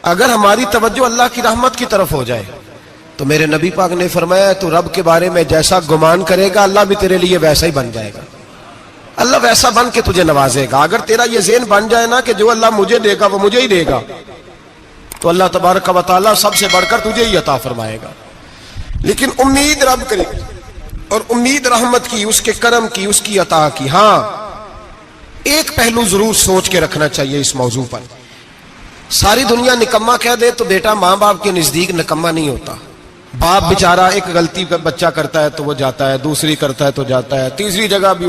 اگر ہماری توجہ اللہ کی رحمت کی طرف ہو جائے تو میرے نبی پاک نے فرمایا تو رب کے بارے میں جیسا گمان کرے گا اللہ بھی تیرے لیے ویسا ہی بن جائے گا. اللہ ویسا بن کے تجھے نوازے گا. اگر تیرا یہ ذہن بن جائے نا کہ جو اللہ مجھے دے گا وہ مجھے ہی دے گا تو اللہ تبارک و تعالیٰ سب سے بڑھ کر تجھے ہی عطا فرمائے گا. لیکن امید رب کرے اور امید رحمت کی، اس کے کرم کی، اس کی عطا کی. ہاں ایک پہلو ضرور سوچ کے رکھنا چاہیے اس موضوع پر. ساری دنیا نکما کہہ دے تو بیٹا ماں باپ کے نزدیک نکما نہیں ہوتا. باپ بیچارہ ایک غلطی بچہ کرتا ہے تو وہ جاتا ہے، دوسری کرتا ہے تو جاتا ہے، تیسری جگہ بھی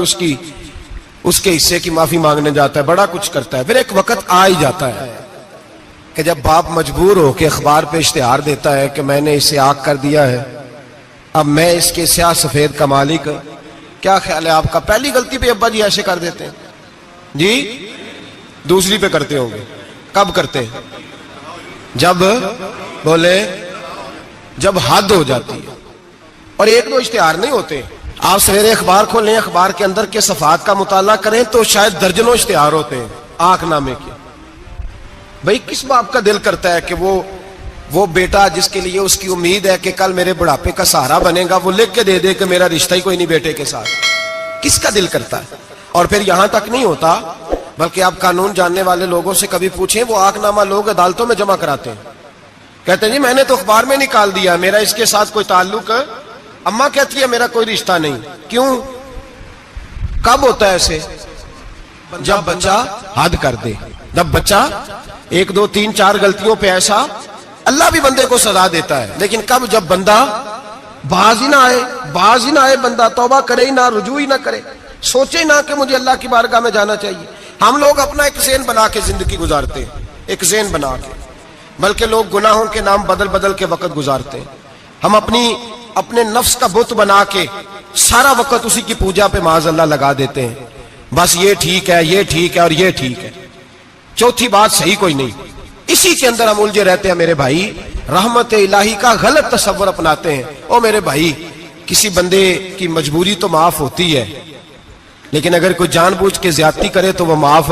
اس کے حصے کی معافی مانگنے جاتا ہے، بڑا کچھ کرتا ہے. پھر ایک وقت آ ہی جاتا ہے کہ جب باپ مجبور ہو کے اخبار پہ اشتہار دیتا ہے کہ میں نے اسے آگ کر دیا ہے، اب میں اس کے سیاہ سفید کا مالک. کیا خیال ہے آپ کا؟ پہلی غلطی پہ ابا جی ایسے کر دیتے ہیں جی، دوسری پہ کرتے ہوں گے. کب کرتے ہیں؟ جب بولے جب حد ہو جاتی ہے. اور ایک دو اشتہار نہیں ہوتے. آپ سویرے اخبار کھولیں، اخبار کے اندر کے صفحات کا مطالعہ کریں تو شاید درجنوں اشتہار ہوتے ہیں آنکھ نامے کے. بھئی کس باپ کا دل کرتا ہے کہ وہ بیٹا جس کے لیے اس کی امید ہے کہ کل میرے بڑھاپے کا سہارا بنے گا وہ لکھ کے دے دے کہ میرا رشتہ ہی کوئی نہیں بیٹے کے ساتھ؟ کس کا دل کرتا ہے؟ اور پھر یہاں تک نہیں ہوتا بلکہ آپ قانون جاننے والے لوگوں سے کبھی پوچھیں، وہ آنکھ نامہ لوگ عدالتوں میں جمع کراتے ہیں، کہتے ہیں جی میں نے تو اخبار میں نکال دیا میرا اس کے ساتھ کوئی تعلق ہے. اماں کہتی ہے میرا کوئی رشتہ نہیں. کیوں؟ کب ہوتا ہے ایسے؟ جب بچہ حد کر دے. جب بچہ ایک دو تین چار غلطیوں پہ ایسا، اللہ بھی بندے کو سزا دیتا ہے، لیکن کب؟ جب بندہ باز ہی نہ آئے بندہ توبہ کرے ہی نہ، رجوع ہی نہ کرے، سوچے نہ کہ مجھے اللہ کی بارگاہ میں جانا چاہیے. ہم لوگ اپنا ایک ذہن بنا کے زندگی گزارتے ہیں، ایک ذہن بنا کے، بلکہ لوگ گناہوں کے نام بدل کے وقت گزارتے ہیں. ہم اپنے نفس کا بت بنا کے سارا وقت اسی کی پوجا پہ معاذ اللہ لگا دیتے ہیں. بس یہ ٹھیک ہے، یہ ٹھیک ہے اور یہ ٹھیک ہے، چوتھی بات صحیح کوئی نہیں. اسی کے اندر ہم الجھے رہتے ہیں میرے بھائی. رحمت الہی کا غلط تصور اپناتے ہیں. او میرے بھائی، کسی بندے کی مجبوری تو معاف ہوتی ہے، لیکن اگر کوئی جان بوجھ کے زیادتی کرے تو وہ معاف،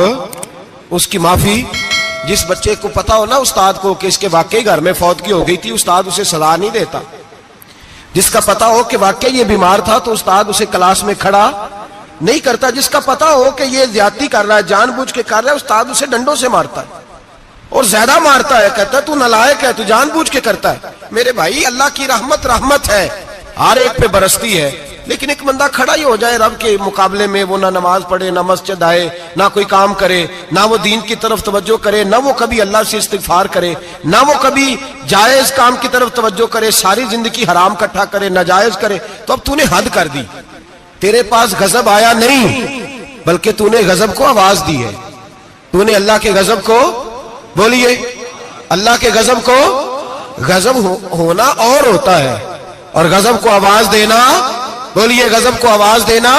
اس کی معافی. جس بچے کو پتا ہو نا استاد کو کہ اس کے واقعی گھر میں فوتگی ہو گئی تھی، استاد اسے سزا نہیں دیتا. جس کا پتا ہو کہ واقعی یہ بیمار تھا تو استاد اسے کلاس میں کھڑا نہیں کرتا. جس کا پتا ہو کہ یہ زیادتی کر رہا ہے، جان بوجھ کے کر رہا ہے، استاد اسے ڈنڈوں سے مارتا ہے اور زیادہ مارتا ہے، کہتا ہے تو نالائق ہے، تو جان بوجھ کے کرتا ہے. میرے بھائی اللہ کی رحمت ہے، ہر ایک پہ برستی ہے، لیکن ایک بندہ کھڑا ہی ہو جائے رب کے مقابلے میں، وہ نہ نماز پڑھے، نہ مسجد آئے، نہ کوئی کام کرے، نہ وہ دین کی طرف توجہ کرے، نہ وہ کبھی اللہ سے استغفار کرے، نہ وہ کبھی جائز کام کی طرف توجہ کرے، ساری زندگی حرام کٹھا کرے، ناجائز کرے، تو اب تو نے حد کر دی. تیرے پاس غضب آیا نہیں بلکہ تو نے غضب کو آواز دی ہے. تو نے اللہ کے غضب کو، بولیے اللہ کے غضب کو، غضب ہونا اور ہوتا ہے اور غضب کو آواز دینا، بولیے غضب کو آواز دینا،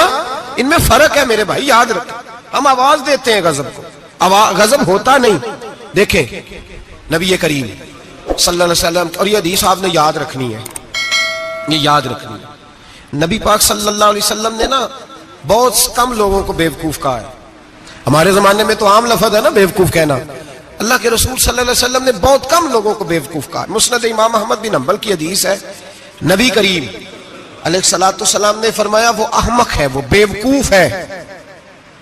ان میں فرق ہے میرے بھائی، یاد رکھیں. ہم آواز دیتے ہیں غضب کو، غضب ہوتا نہیں. دیکھیں نبی کریم صلی اللہ علیہ وسلم، اور یہ حدیث آپ نے یاد رکھنی ہے، یہ یاد رکھنی ہے. نبی پاک صلی اللہ علیہ وسلم نے نا بہت کم لوگوں کو بیوقوف کہا ہے. ہمارے زمانے میں تو عام لفظ ہے نا بیوقوف کہنا. اللہ کے رسول صلی اللہ علیہ وسلم نے بہت کم لوگوں کو بیوقوف کہا. مسند امام احمد بن حنبل کی حدیث ہے، نبی کریم علیہ الصلوۃ والسلام نے فرمایا وہ احمق ہے، وہ بیوقوف ہے.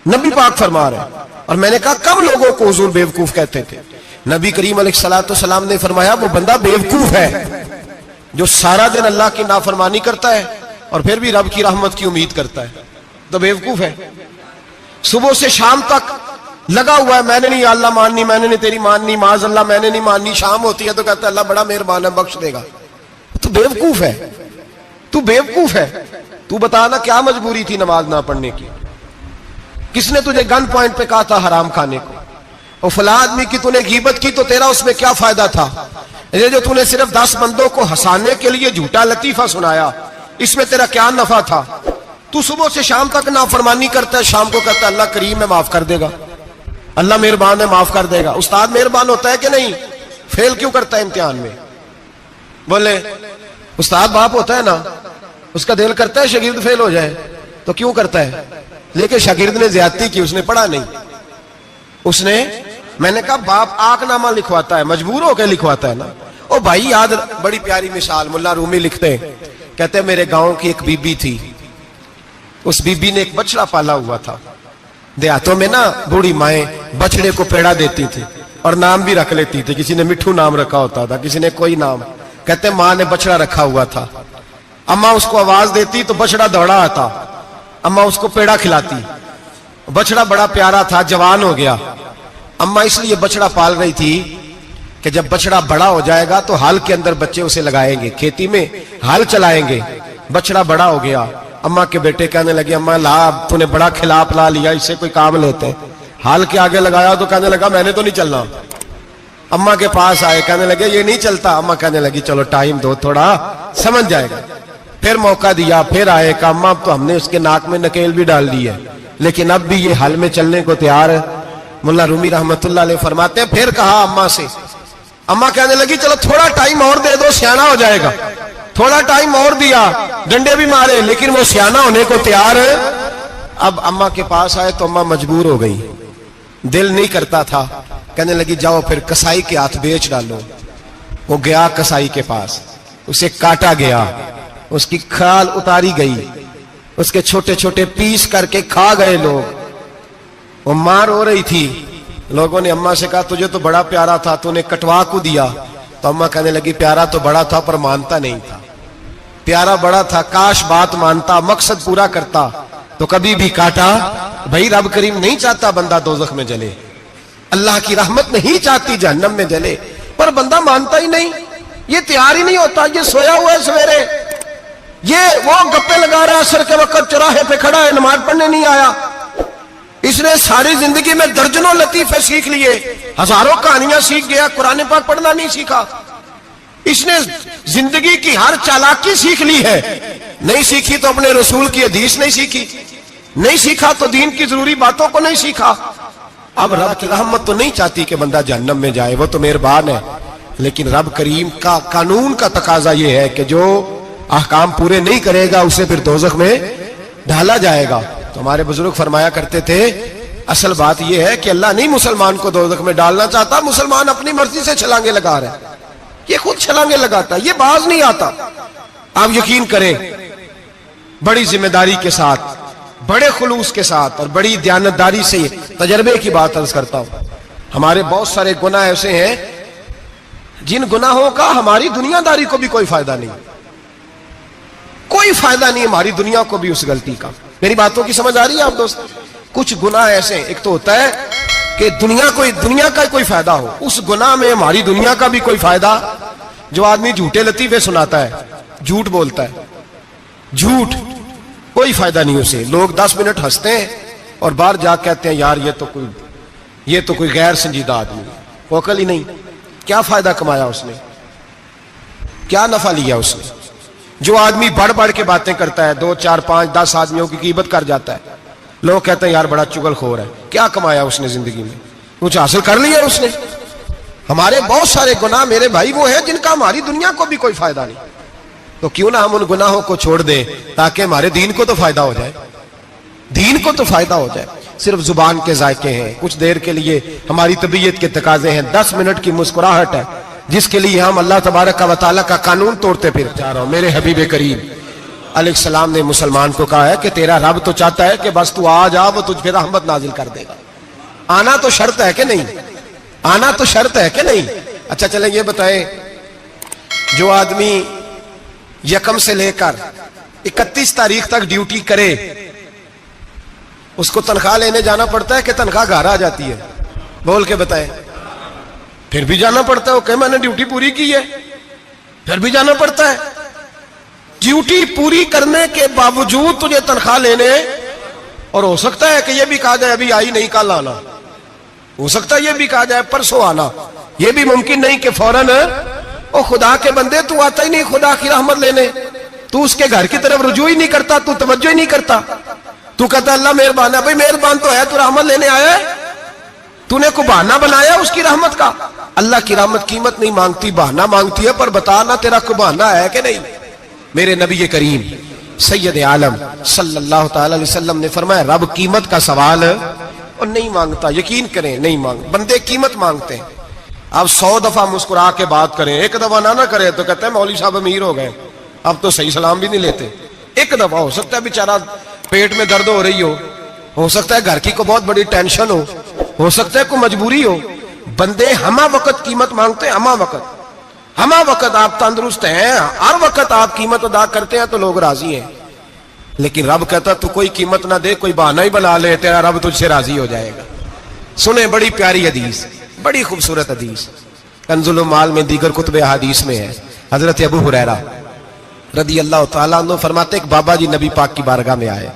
نبی پاک فرما رہے ہیں. اور میں نے کہا کم لوگوں کو حضور بیوقوف کہتے تھے. نبی کریم علیہ الصلوۃ والسلام نے فرمایا وہ بندہ بیوقوف ہے جو سارا دن اللہ کی نافرمانی کرتا ہے اور پھر بھی رب کی رحمت کی امید کرتا ہے، تو بیوقوف ہے. صبح سے شام تک لگا ہوا ہے، میں نے نہیں اللہ ماننی، میں نے نہیں تیری ماننی، معاذ اللہ میں نے نہیں ماننی. شام ہوتی ہے تو کہتا ہے اللہ بڑا مہربان ہے بخش دے گا. تو بیوقوف ہے، تو بیوقوف ہے. تو بتانا کیا مجبوری تھی نماز نہ پڑھنے کی؟ کس نے تجھے گن پوائنٹ پہ کہا تھا حرام کھانے کو؟ اور فلاں آدمی کی تو نے غیبت کی تو تیرا اس میں کیا فائدہ تھا؟ یہ جو تو نے صرف 10 بندوں کو ہنسانے کے لیے جھوٹا لطیفہ سنایا، اس میں تیرا کیا نفع تھا؟ تو صبح سے شام تک نافرمانی کرتا ہے، شام کو کہتا ہے اللہ کریم ہے معاف کر دے گا، اللہ مہربان ہے معاف کر دے گا. استاد مہربان ہوتا ہے کہ نہیں؟ فیل کیوں کرتا ہے امتحان میں؟ بولے استاد باپ ہوتا ہے نا، اس کا دل کرتا ہے شاگرد فیل ہو جائے، تو کیوں کرتا ہے؟ لیکن شاگرد نے زیادتی کی، اس نے پڑھا نہیں، اس نے میں نے کہا باپ آق نامہ لکھواتا ہے، مجبور ہو کے لکھواتا ہے نا۔ او بھائی یاد، بڑی پیاری مثال ملا رومی لکھتے ہیں، کہتے ہیں میرے گاؤں کی ایک بی بی تھی، اس بی بی نے ایک بچڑا پالا ہوا تھا۔ دیہاتوں میں نا بوڑھی مائیں بچڑے کو پیڑا دیتی تھی اور نام بھی رکھ لیتی تھی، کسی نے مٹھو نام رکھا ہوتا تھا، کسی نے کوئی نام۔ کہتے ہیں ماں نے بچڑا رکھا ہوا تھا، اماں اس کو آواز دیتی تو بچڑا دوڑا آتا، اماں اس کو پیڑا کھلاتی، بچڑا بڑا پیارا تھا، جوان ہو گیا۔ اماں اس لیے بچڑا پال رہی تھی کہ جب بچڑا بڑا ہو جائے گا تو ہل کے اندر بچے اسے لگائیں گے، کھیتی میں ہل چلائیں گے۔ بچڑا بڑا ہو گیا، اماں کے بیٹے کہنے لگے اماں لا، تو نے بڑا کھلا پلا لیا، اس سے کوئی کام لیتے۔ ہل کے آگے لگایا تو کہنے لگا میں نے تو نہیں چلنا۔ اماں کے پاس آئے، کہنے لگے یہ نہیں چلتا۔ اماں کہنے لگی چلو ٹائم دو تھوڑا، سمجھ جائے گا۔ پھر موقع دیا، پھر آئے، کہا اماں اب تو ہم نے اس کے ناک میں نکیل بھی ڈال دی ہے، لیکن اب بھی یہ ہل میں چلنے کو تیار ہے۔ ملا رومی رحمت اللہ علیہ فرماتے ہیں پھر کہا اماں سے، اماں کہنے لگی چلو تھوڑا ٹائم اور دے دو، سیانا ہو جائے گا۔ تھوڑا ٹائم اور دیا، ڈنڈے بھی مارے، لیکن وہ سیانا ہونے کو تیار ہے۔ اب اماں کے پاس آئے تو اماں مجبور ہو گئی، دل نہیں کرتا تھا، کہنے لگی جاؤ پھر کسائی کے ہاتھ بیچ ڈالو۔ وہ گیا کسائی کے پاس، اسے کاٹا گیا، اس کی کھال اتاری گئی، اس کے چھوٹے چھوٹے پیس کر کے کھا گئے لوگ۔ وہ مار ہو رہی تھی، لوگوں نے اماں سے کہا تجھے تو بڑا پیارا تھا، تو نے کٹوا کو دیا۔ تو اماں کہنے لگی پیارا تو بڑا تھا پر مانتا نہیں تھا، پیارا بڑا تھا، کاش بات مانتا، مقصد پورا کرتا تو کبھی بھی کاٹا۔ بھائی رب کریم نہیں چاہتا بندہ دوزخ میں جلے، اللہ کی رحمت نہیں چاہتی جہنم میں جلے، پر بندہ مانتا ہی نہیں، یہ تیار ہی نہیں ہوتا، یہ سویا ہوا ہے سویرے، یہ وہ گپے لگا رہا ہے عصر کے وقت چوراہے پہ کھڑا ہے، نماز پڑھنے نہیں آیا۔ اس نے ساری زندگی میں درجنوں لطیفے سیکھ لیے، ہزاروں کہانیاں سیکھ گیا، قرآن پاک پڑھنا نہیں سیکھا۔ اس نے زندگی کی ہر چالاکی سیکھ لی ہے، نہیں سیکھی تو اپنے رسول کی حدیث نہیں سیکھی، نہیں سیکھا تو دین کی ضروری باتوں کو نہیں سیکھا۔ اب رب کی رحمت تو نہیں چاہتی کہ بندہ جہنم میں جائے، وہ تو مہربان ہے، لیکن رب کریم کا قانون کا تقاضا یہ ہے کہ جو احکام پورے نہیں کرے گا اسے پھر دوزخ میں ڈالا جائے گا۔ تو ہمارے بزرگ فرمایا کرتے تھے اصل بات یہ ہے کہ اللہ نہیں مسلمان کو دوزخ میں ڈالنا چاہتا، مسلمان اپنی مرضی سے چھلانگے لگا رہا ہے، یہ خود چھلانگے لگاتا ہے، یہ باز نہیں آتا۔ آپ یقین کریں بڑی ذمہ داری کے ساتھ، بڑے خلوص کے ساتھ اور بڑی دیانتداری سے تجربے کی بات عرض کرتا ہوں، ہمارے بہت سارے گناہ ایسے ہیں جن گناہوں کا ہماری دنیا داری کو بھی کوئی فائدہ نہیں، کوئی فائدہ نہیں ہماری دنیا کو بھی اس غلطی کا۔ میری باتوں کی سمجھ آ رہی ہے آپ دوست؟ کچھ گناہ ایسے ہیں، ایک تو ہوتا ہے کہ دنیا کا کوئی فائدہ ہو، اس گناہ میں ہماری دنیا کا بھی کوئی فائدہ۔ جو آدمی جھوٹے لطیفے سناتا ہے، جھوٹ بولتا ہے، جھوٹ کوئی فائدہ نہیں اسے، لوگ 10 منٹ ہنستے ہیں اور باہر جا کہتے ہیں یار یہ تو کوئی غیر سنجیدہ آدمی، وہ عقل ہی نہیں، کیا فائدہ کمایا اس نے، کیا نفع لیا اس نے۔ جو آدمی بڑھ بڑھ کے باتیں کرتا ہے، 2 4 5 10 آدمیوں کی غیبت کر جاتا ہے، لوگ کہتے ہیں یار بڑا چغل خور ہے، کیا کمایا اس نے زندگی میں، کچھ حاصل کر لیا اس نے۔ ہمارے بہت سارے گناہ میرے بھائی وہ ہیں جن کا ہماری دنیا کو بھی کوئی فائدہ نہیں، تو کیوں نہ ہم ان گناہوں کو چھوڑ دیں تاکہ ہمارے دین کو تو فائدہ ہو جائے، دین کو تو فائدہ ہو جائے۔ صرف زبان کے ذائقے ہیں، کچھ دیر کے لیے ہماری طبیعت کے تقاضے ہیں، 10 منٹ کی مسکراہٹ ہے جس کے لیے ہم اللہ تبارک و تعالیٰ کا قانون توڑتے پھر جا رہا ہوں۔ میرے حبیب کریم علیہ السلام نے مسلمان کو کہا ہے کہ تیرا رب تو چاہتا ہے کہ بس تو آ جا، وہ تجھ پہ رحمت نازل کر دے گا۔ آنا تو شرط ہے کہ نہیں؟ آنا تو شرط ہے کہ نہیں؟ اچھا چلیں یہ بتائیں، جو آدمی 1 سے لے کر 31 تاریخ تک ڈیوٹی کرے اس کو تنخواہ لینے جانا پڑتا ہے کہ تنخواہ گھر آ جاتی ہے؟ بول کے بتائیں۔ پھر بھی جانا پڑتا ہے، وہ کہ میں نے ڈیوٹی پوری کی ہے، پھر بھی جانا پڑتا ہے۔ ڈیوٹی پوری کرنے کے باوجود تجھے تنخواہ لینے، اور ہو سکتا ہے کہ یہ بھی کہا جائے ابھی آئی نہیں کل آنا، ہو سکتا ہے یہ بھی کہا جائے پرسوں آنا، یہ بھی ممکن نہیں کہ فوراً او خدا کے بندے تو آتا ہی نہیں خدا کی رحمت لینے، تو اس کے گھر کی طرف رجوع ہی نہیں کرتا، تو توجہ ہی نہیں کرتا، تو کہتا اللہ مہربان ہے۔ بھائی مہربان تو ہے، تو رحمت لینے آیا ہے، تو نے کو بہانہ بنایا اس کی رحمت کا؟ اللہ کی رحمت قیمت نہیں مانگتی، بہانہ مانگتی ہے، پر بتا نا تیرا کو بہانہ ہے کہ نہیں؟ میرے نبی کریم سید عالم صلی اللہ تعالی علیہ وسلم نے فرمایا رب قیمت کا سوال اور نہیں مانگتا، یقین کریں نہیں مانگ، بندے قیمت مانگتے ہیں۔ آپ 100 دفعہ مسکرا کے بات کریں، ایک دفعہ نہ کرے تو کہتے ہیں مولوی صاحب امیر ہو گئے، اب تو صحیح سلام بھی نہیں لیتے۔ ایک دفعہ ہو سکتا ہے بیچارہ پیٹ میں درد ہو رہی ہو سکتا ہے گھر کی کو بہت بڑی ٹینشن ہو سکتا ہے کوئی مجبوری ہو، بندے ہمہ وقت قیمت مانگتے ہیں، ہمہ وقت آپ تندرست ہیں، ہر وقت آپ قیمت ادا کرتے ہیں تو لوگ راضی ہیں۔ لیکن رب کہتا تو کوئی قیمت نہ دے، کوئی بہانہ ہی بنا لے، تیرا رب تجھ سے راضی ہو جائے گا۔ سنیں بڑی پیاری حدیث، بڑی خوبصورت حدیث، کنز المال میں دیگر کتب احادیث میں ہے۔ حضرت ابو ہریرہ رضی اللہ تعالیٰ عنہ فرماتے ایک بابا جی نبی پاک کی بارگاہ میں آئے،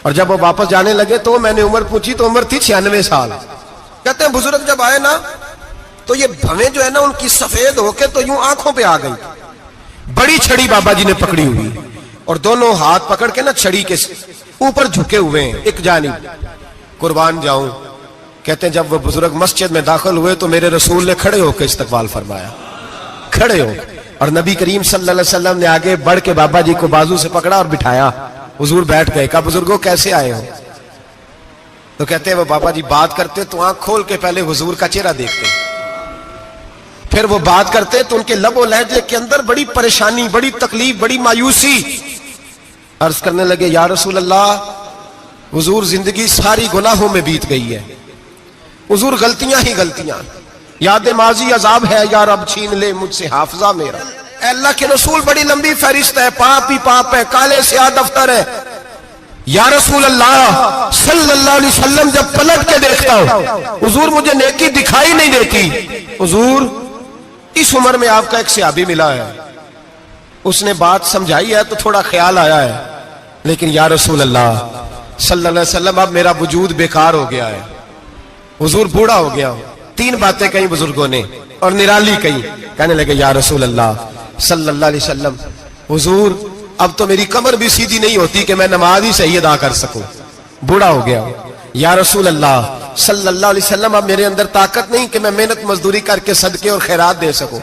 اور جب وہ واپس جانے لگے تو میں نے عمر پوچھی تو عمر تھی 96 سال۔ کہتے ہیں بزرگ جب آئے نا تو یہ بھویں جو ہے نا ان کی سفید ہو کے تو یوں آنکھوں پہ آ گئی، بڑی چھڑی بابا جی نے پکڑی ہوئی اور دونوں ہاتھ پکڑ کے نا چھڑی کے اوپر جھکے ہوئے ہیں ایک جانب، قربان جاؤں۔ کہتے ہیں جب وہ بزرگ مسجد میں داخل ہوئے تو میرے رسول نے کھڑے ہو کے استقبال فرمایا، کھڑے ہو، اور نبی کریم صلی اللہ علیہ وسلم نے آگے بڑھ کے بابا جی کو بازو سے پکڑا اور بٹھایا۔ حضور بیٹھ گئے، کہا بزرگوں کیسے آئے ہو؟ تو کہتے ہیں وہ بابا جی بات کرتے تو آنکھ کھول کے پہلے حضور کا چہرہ دیکھتے، پھر وہ بات کرتے تو ان کے لب و لہجے کے اندر بڑی پریشانی، بڑی تکلیف، بڑی مایوسی۔ عرض کرنے لگے یا رسول اللہ، حضور زندگی ساری گناہوں میں بیت گئی ہے، حضور غلطیاں ہی غلطیاں، یاد ماضی عذاب ہے، یا رب چھین لے مجھ سے حافظہ میرا۔ اے اللہ کے رسول بڑی لمبی فہرست ہے، پاپ ہی پاپ ہے، کالے سیاہ دفتر ہے۔ یا رسول اللہ صلی اللہ علیہ وسلم جب پلٹ کے دیکھتا ہوں حضور مجھے نیکی دکھائی نہیں دیتی۔ حضور اس عمر میں آپ کا ایک صحابی ملا ہے، اس نے بات سمجھائی ہے تو تھوڑا خیال آیا ہے، لیکن یا رسول اللہ صلی اللہ علیہ وسلم اب میرا وجود بیکار ہو گیا ہے، حضور بوڑھا ہو گیا ہوں۔ 3 باتیں کہیں بزرگوں نے اور نرالی کہیں، کہنے لگے یا رسول اللہ صلی اللہ علیہ وسلم، حضور اب تو میری کمر بھی سیدھی نہیں ہوتی کہ میں نماز ہی صحیح ادا کر سکوں، بوڑھا ہو گیا ہوں۔ یا رسول اللہ صلی اللہ علیہ وسلم اب میرے اندر طاقت نہیں کہ میں محنت مزدوری کر کے صدقے اور خیرات دے سکوں۔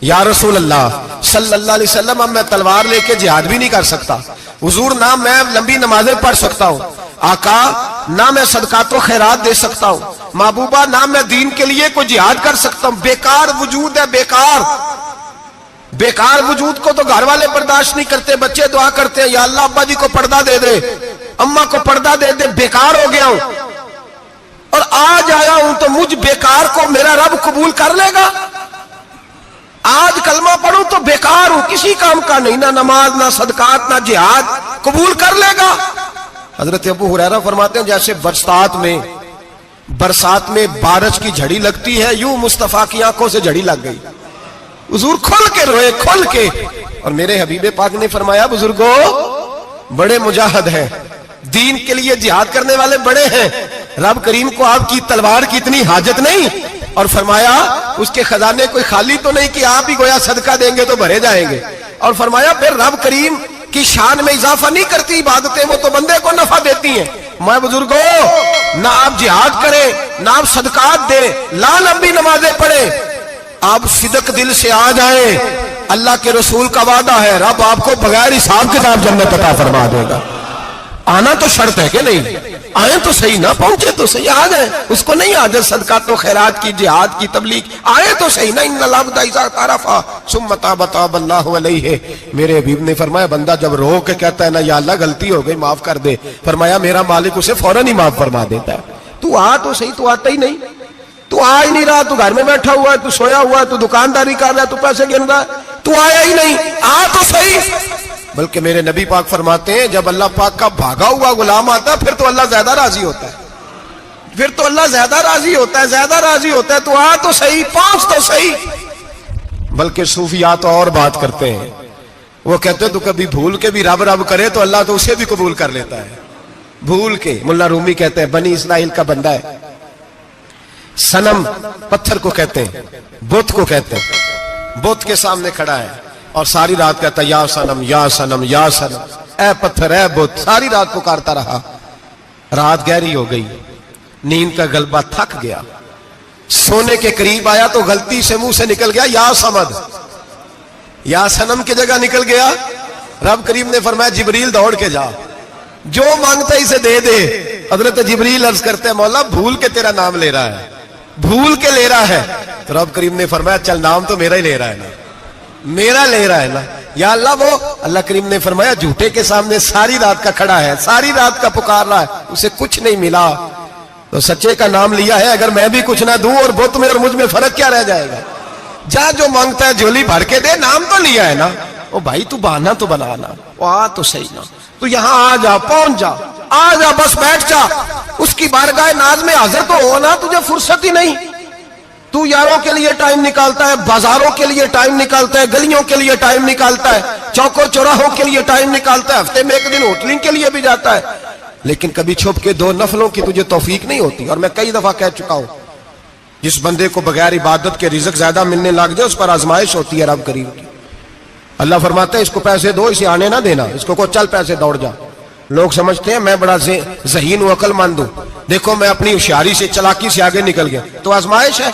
یا رسول اللہ صلی اللہ علیہ وسلم اب میں تلوار لے کے جہاد بھی نہیں کر سکتا، حضور نہ میں لمبی نمازیں پڑھ سکتا ہوں، آقا نہ میں صدقات و خیرات دے سکتا ہوں، محبوبہ نہ میں دین کے لیے کوئی جہاد کر سکتا ہوں، بیکار وجود ہے، بیکار وجود کو تو گھر والے برداشت نہیں کرتے، بچے دعا کرتے ہیں یا اللہ ابا جی کو پردہ دے دے، اماں کو پردہ دے دے، بیکار ہو گیا ہوں اور آج آیا ہوں تو مجھ بیکار کو میرا رب قبول کر لے گا؟ آج کلمہ پڑھوں تو بیکار ہوں، کسی کام کا نہیں، نہ نماز نہ صدقات نہ جہاد، قبول کر لے گا؟ حضرت ابو ہریرہ فرماتے ہیں جیسے برسات میں بارش کی جھڑی لگتی ہے، یوں مصطفیٰ کی آنکھوں سے جھڑی لگ گئی، حضور کھل کے روئے، کھل کے۔ اور میرے حبیب پاک نے فرمایا بزرگوں بڑے مجاہد ہیں، دین کے لیے جہاد کرنے والے بڑے ہیں، رب کریم کو آپ کی تلوار کی اتنی حاجت نہیں، اور فرمایا اس کے خزانے کوئی خالی تو نہیں کہ آپ ہی گویا صدقہ دیں گے تو بھرے جائیں گے، اور فرمایا پھر رب کریم کی شان میں اضافہ نہیں کرتی عبادتیں، وہ تو بندے کو نفع دیتی ہیں۔ میں بزرگوں نہ آپ جہاد کریں نہ آپ صدقات دیں، لا لمبی نمازیں پڑھیں، آپ صدق دل سے آ جائیں، اللہ کے رسول کا وعدہ ہے رب آپ کو بغیر حساب کتاب جنت عطا فرما دے گا۔ آنا تو شرط ہے کہ نہیں؟ آئیں تو صحیح، نہ پہنچے تو صحیح، آ جائیں، اس کو نہیں عادت صدقات و خیرات کی، جہاد کی تبلیغ، آئے تو صحیح نا۔ ان العبد اذا اعترف ثم تاب تاب اللہ علیہ، میرے حبیب نے فرمایا بندہ جب رو کے کہتا ہے نا یا اللہ غلطی ہو گئی معاف کر دے، فرمایا میرا مالک اسے فوراً ہی معاف فرما دیتا ہے۔ تو آ تو صحیح، تو آتا ہی نہیں، تو آ ہی نہیں رہا، تو گھر میں بیٹھا ہوا ہے، تو سویا ہوا ہے، تو دکانداری کر رہا ہے، تو پیسے گن رہا ہے، تو آیا ہی نہیں، آ تو صحیح۔ بلکہ میرے نبی پاک فرماتے ہیں جب اللہ پاک کا بھاگا ہوا غلام آتا ہے پھر تو اللہ زیادہ راضی ہوتا ہے، پھر تو اللہ زیادہ راضی ہوتا ہے، زیادہ راضی ہوتا ہے، تو آ تو صحیح، پہنچ تو صحیح۔ بلکہ صوفیات اور بات کرتے ہیں، وہ کہتے ہیں تو کبھی بھول کے بھی رب رب کرے تو اللہ تو اسے بھی قبول کر لیتا ہے، بھول کے۔ ملا رومی کہتے ہیں بنی اسرائیل کا بندہ ہے، صنم پتھر کو کہتے ہیں، بت کو کہتے ہیں، بت کے سامنے کھڑا ہے اور ساری رات کہتا ہے یا صنم یا صنم یا صنم، اے پتھر اے بت، ساری رات پکارتا رہا۔ رات گہری ہو گئی، نیند کا غلبہ، تھک گیا، سونے کے قریب آیا تو غلطی سے منہ سے نکل گیا یا صمد، یا صنم کی جگہ نکل گیا۔ رب کریم نے فرمایا جبریل دوڑ کے جا، جو مانگتا اسے دے دے، حضرت جبریل عرض کرتے ہیں مولا بھول کے تیرا نام لے رہا ہے، بھول کے لے رہا ہے. تو رب کریم نے فرمایا چل نام تو میرا ہی لے رہا ہے نا، میرا لے رہا ہے نا. یا اللہ وہ اللہ کریم نے فرمایا جھوٹے کے سامنے ساری رات کا کھڑا ہے، ساری رات کا پکار رہا ہے، اسے کچھ نہیں ملا تو سچے کا نام لیا ہے. اگر میں بھی کچھ نہ دوں اور بت میں اور مجھ میں فرق کیا رہ جائے گا؟ جا جو مانگتا ہے جھولی بھر کے دے، نام تو لیا ہے نا. او بھائی تو بہانا تو بنانا، آ تو صحیح نا، تو یہاں آ جا، پہنچ جا، آ جا، بس بیٹھ جا، اس کی بارگاہ ناز میں حاضر تو ہونا. تجھے فرصت ہی نہیں. تو یاروں کے لیے ٹائم نکالتا ہے، بازاروں کے لیے ٹائم نکالتا ہے، گلیوں کے لیے ٹائم نکالتا ہے، چوکوں چوراہوں کے لیے ٹائم نکالتا ہے، ہفتے میں ایک دن ہوٹلنگ کے لیے بھی جاتا ہے، لیکن کبھی چھپ کے 2 نفلوں کی تجھے توفیق نہیں ہوتی. اور میں کئی دفعہ کہہ چکا ہوں جس بندے کو بغیر عبادت کے رزق زیادہ ملنے لگ جائے اس پر آزمائش ہوتی ہے رب کریم کی. اللہ فرماتا ہے اس کو پیسے دو، اسے آنے نہ دینا، اس کو چل پیسے دوڑ جا. لوگ سمجھتے ہیں میں بڑا ذہین و عقل مند ہوں، دیکھو میں اپنی ہوشیاری سے چلاکی سے آگے نکل گیا. تو آزمائش ہے،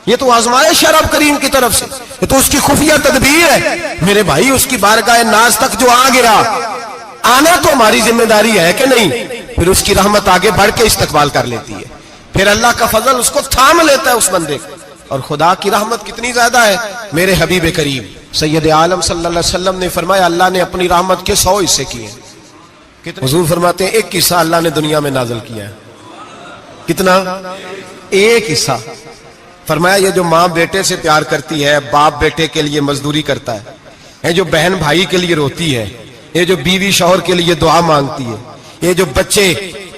یہ تو آزمائش ہے رب کریم کی طرف سے، یہ تو اس کی خفیہ تدبیر ہے. میرے بھائی اس کی بارگاہ ناز تک جو آ گیا، آنا تو ہماری ذمہ داری ہے کہ نہیں؟ پھر اس کی رحمت آگے بڑھ کے استقبال کر لیتی ہے، پھر اللہ کا فضل اس کو تھام لیتا ہے اس بندے کو. اور خدا کی رحمت کتنی زیادہ ہے. میرے حبیب کریم سید عالم صلی اللہ علیہ وسلم نے فرمایا اللہ نے اپنی رحمت کے 100 حصے کیے. حضور فرماتے ہیں ایک حصہ اللہ نے دنیا میں نازل کیا ہے. کتنا؟ ایک حصہ. فرمایا یہ جو ماں بیٹے سے پیار کرتی ہے، باپ بیٹے کے لیے مزدوری کرتا ہے، یہ جو بہن بھائی کے لیے روتی ہے، یہ جو بیوی شوہر کے لیے دعا مانگتی ہے، یہ جو بچے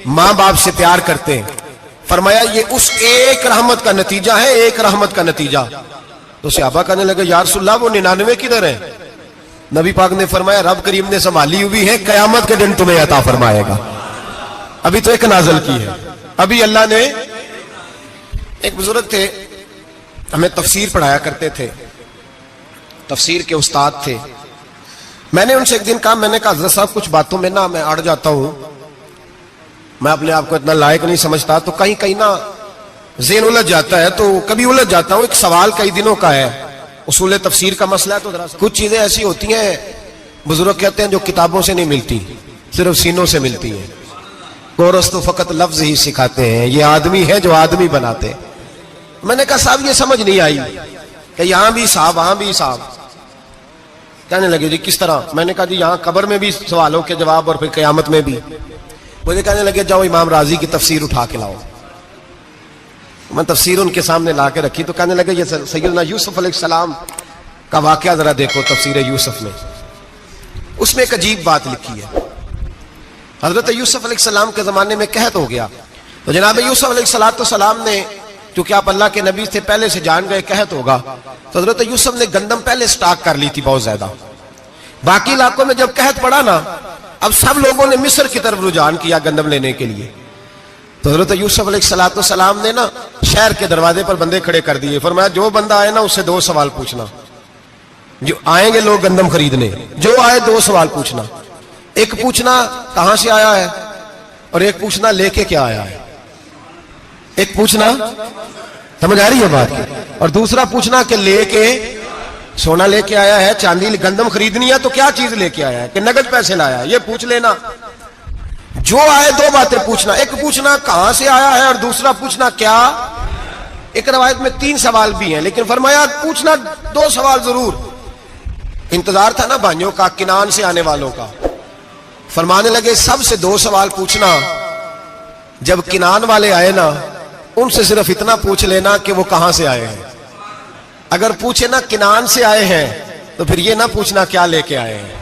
ماں باپ سے پیار کرتے ہیں، فرمایا یہ اس ایک رحمت کا نتیجہ ہے، ایک رحمت کا نتیجہ. تو صحابہ کہنے لگے یا رسول اللہ وہ 99 کدھر ہیں؟ نبی پاک نے فرمایا رب کریم نے سنبھالی ہوئی ہے، قیامت کے دن تمہیں عطا فرمائے گا. ابھی تو ایک نازل کی ہے. ابھی اللہ نے، ایک بزرگ تھے ہمیں تفسیر پڑھایا کرتے تھے، تفسیر کے استاد تھے. میں نے ان سے ایک دن کہا، میں نے کہا حضرت صاحب کچھ باتوں میں نا میں اڑ جاتا ہوں، میں اپنے آپ کو اتنا لائق نہیں سمجھتا، تو کہیں کہیں نا ذہن الجھ جاتا ہے، تو کبھی الجھ جاتا ہوں. ایک سوال کئی دنوں کا ہے، اصول تفسیر کا مسئلہ ہے، تو ذرا کچھ چیزیں ایسی ہوتی ہیں بزرگ کہتے ہیں جو کتابوں سے نہیں ملتی، صرف سینوں سے ملتی ہیں. کورس تو فقط لفظ ہی سکھاتے ہیں، یہ آدمی ہے جو آدمی بناتے ہیں. میں نے کہا صاحب یہ سمجھ نہیں آئی کہ یہاں بھی صاحب وہاں بھی صاحب. کہنے لگے جی کس طرح؟ میں نے کہا جی یہاں قبر میں بھی سوالوں کے جواب اور پھر قیامت میں بھی. مجھے کہنے لگے جاؤ امام راضی کی تفسیر اٹھا کے لاؤ. میں تفسیر ان کے سامنے لا کے رکھی تو کہنے لگے یہ سیدنا یوسف علیہ السلام کا واقعہ ذرا دیکھو تفسیر یوسف میں. اس میں ایک عجیب بات لکھی ہے. حضرت یوسف علیہ السلام کے زمانے میں قحط ہو گیا، تو جناب یوسف علیہ السلام نے، کیونکہ آپ اللہ کے نبی سے پہلے سے جان گئے قحط ہوگا، تو حضرت یوسف نے گندم پہلے سٹاک کر لی تھی بہت زیادہ. باقی علاقوں میں جب قحط پڑا نا، اب سب لوگوں نے مصر کی طرف رجحان کیا گندم لینے کے لیے. تو حضرت یوسف علیہ السلام نے نا شہر کے دروازے پر بندے کھڑے کر دیے. فرمایا جو بندہ آئے نا اس سے 2 سوال پوچھنا. جو آئیں گے لوگ گندم خریدنے، جو آئے 2 سوال پوچھنا. ایک پوچھنا کہاں سے آیا ہے، اور ایک پوچھنا لے کے کیا آیا ہے. ایک پوچھنا، سمجھ آ رہی ہے بات، اور دوسرا پوچھنا کہ لے کے سونا لے کے آیا ہے، چاندی گندم خریدنی ہے تو کیا چیز لے کے آیا ہے، کہ نگد پیسے لایا ہے، یہ پوچھ لینا. جو آئے 2 باتیں پوچھنا. ایک پوچھنا کہاں سے آیا ہے اور دوسرا پوچھنا کیا. ایک روایت میں 3 سوال بھی ہیں، لیکن فرمایا پوچھنا 2 سوال ضرور. انتظار تھا نا بھائیوں کا کنان سے آنے والوں کا. فرمانے لگے سب سے 2 سوال پوچھنا. جب کنان والے آئے نا ان سے صرف اتنا پوچھ لینا کہ وہ کہاں سے آئے ہیں. اگر پوچھے نا کنان سے آئے ہیں تو پھر یہ نہ پوچھنا کیا لے کے آئے ہیں،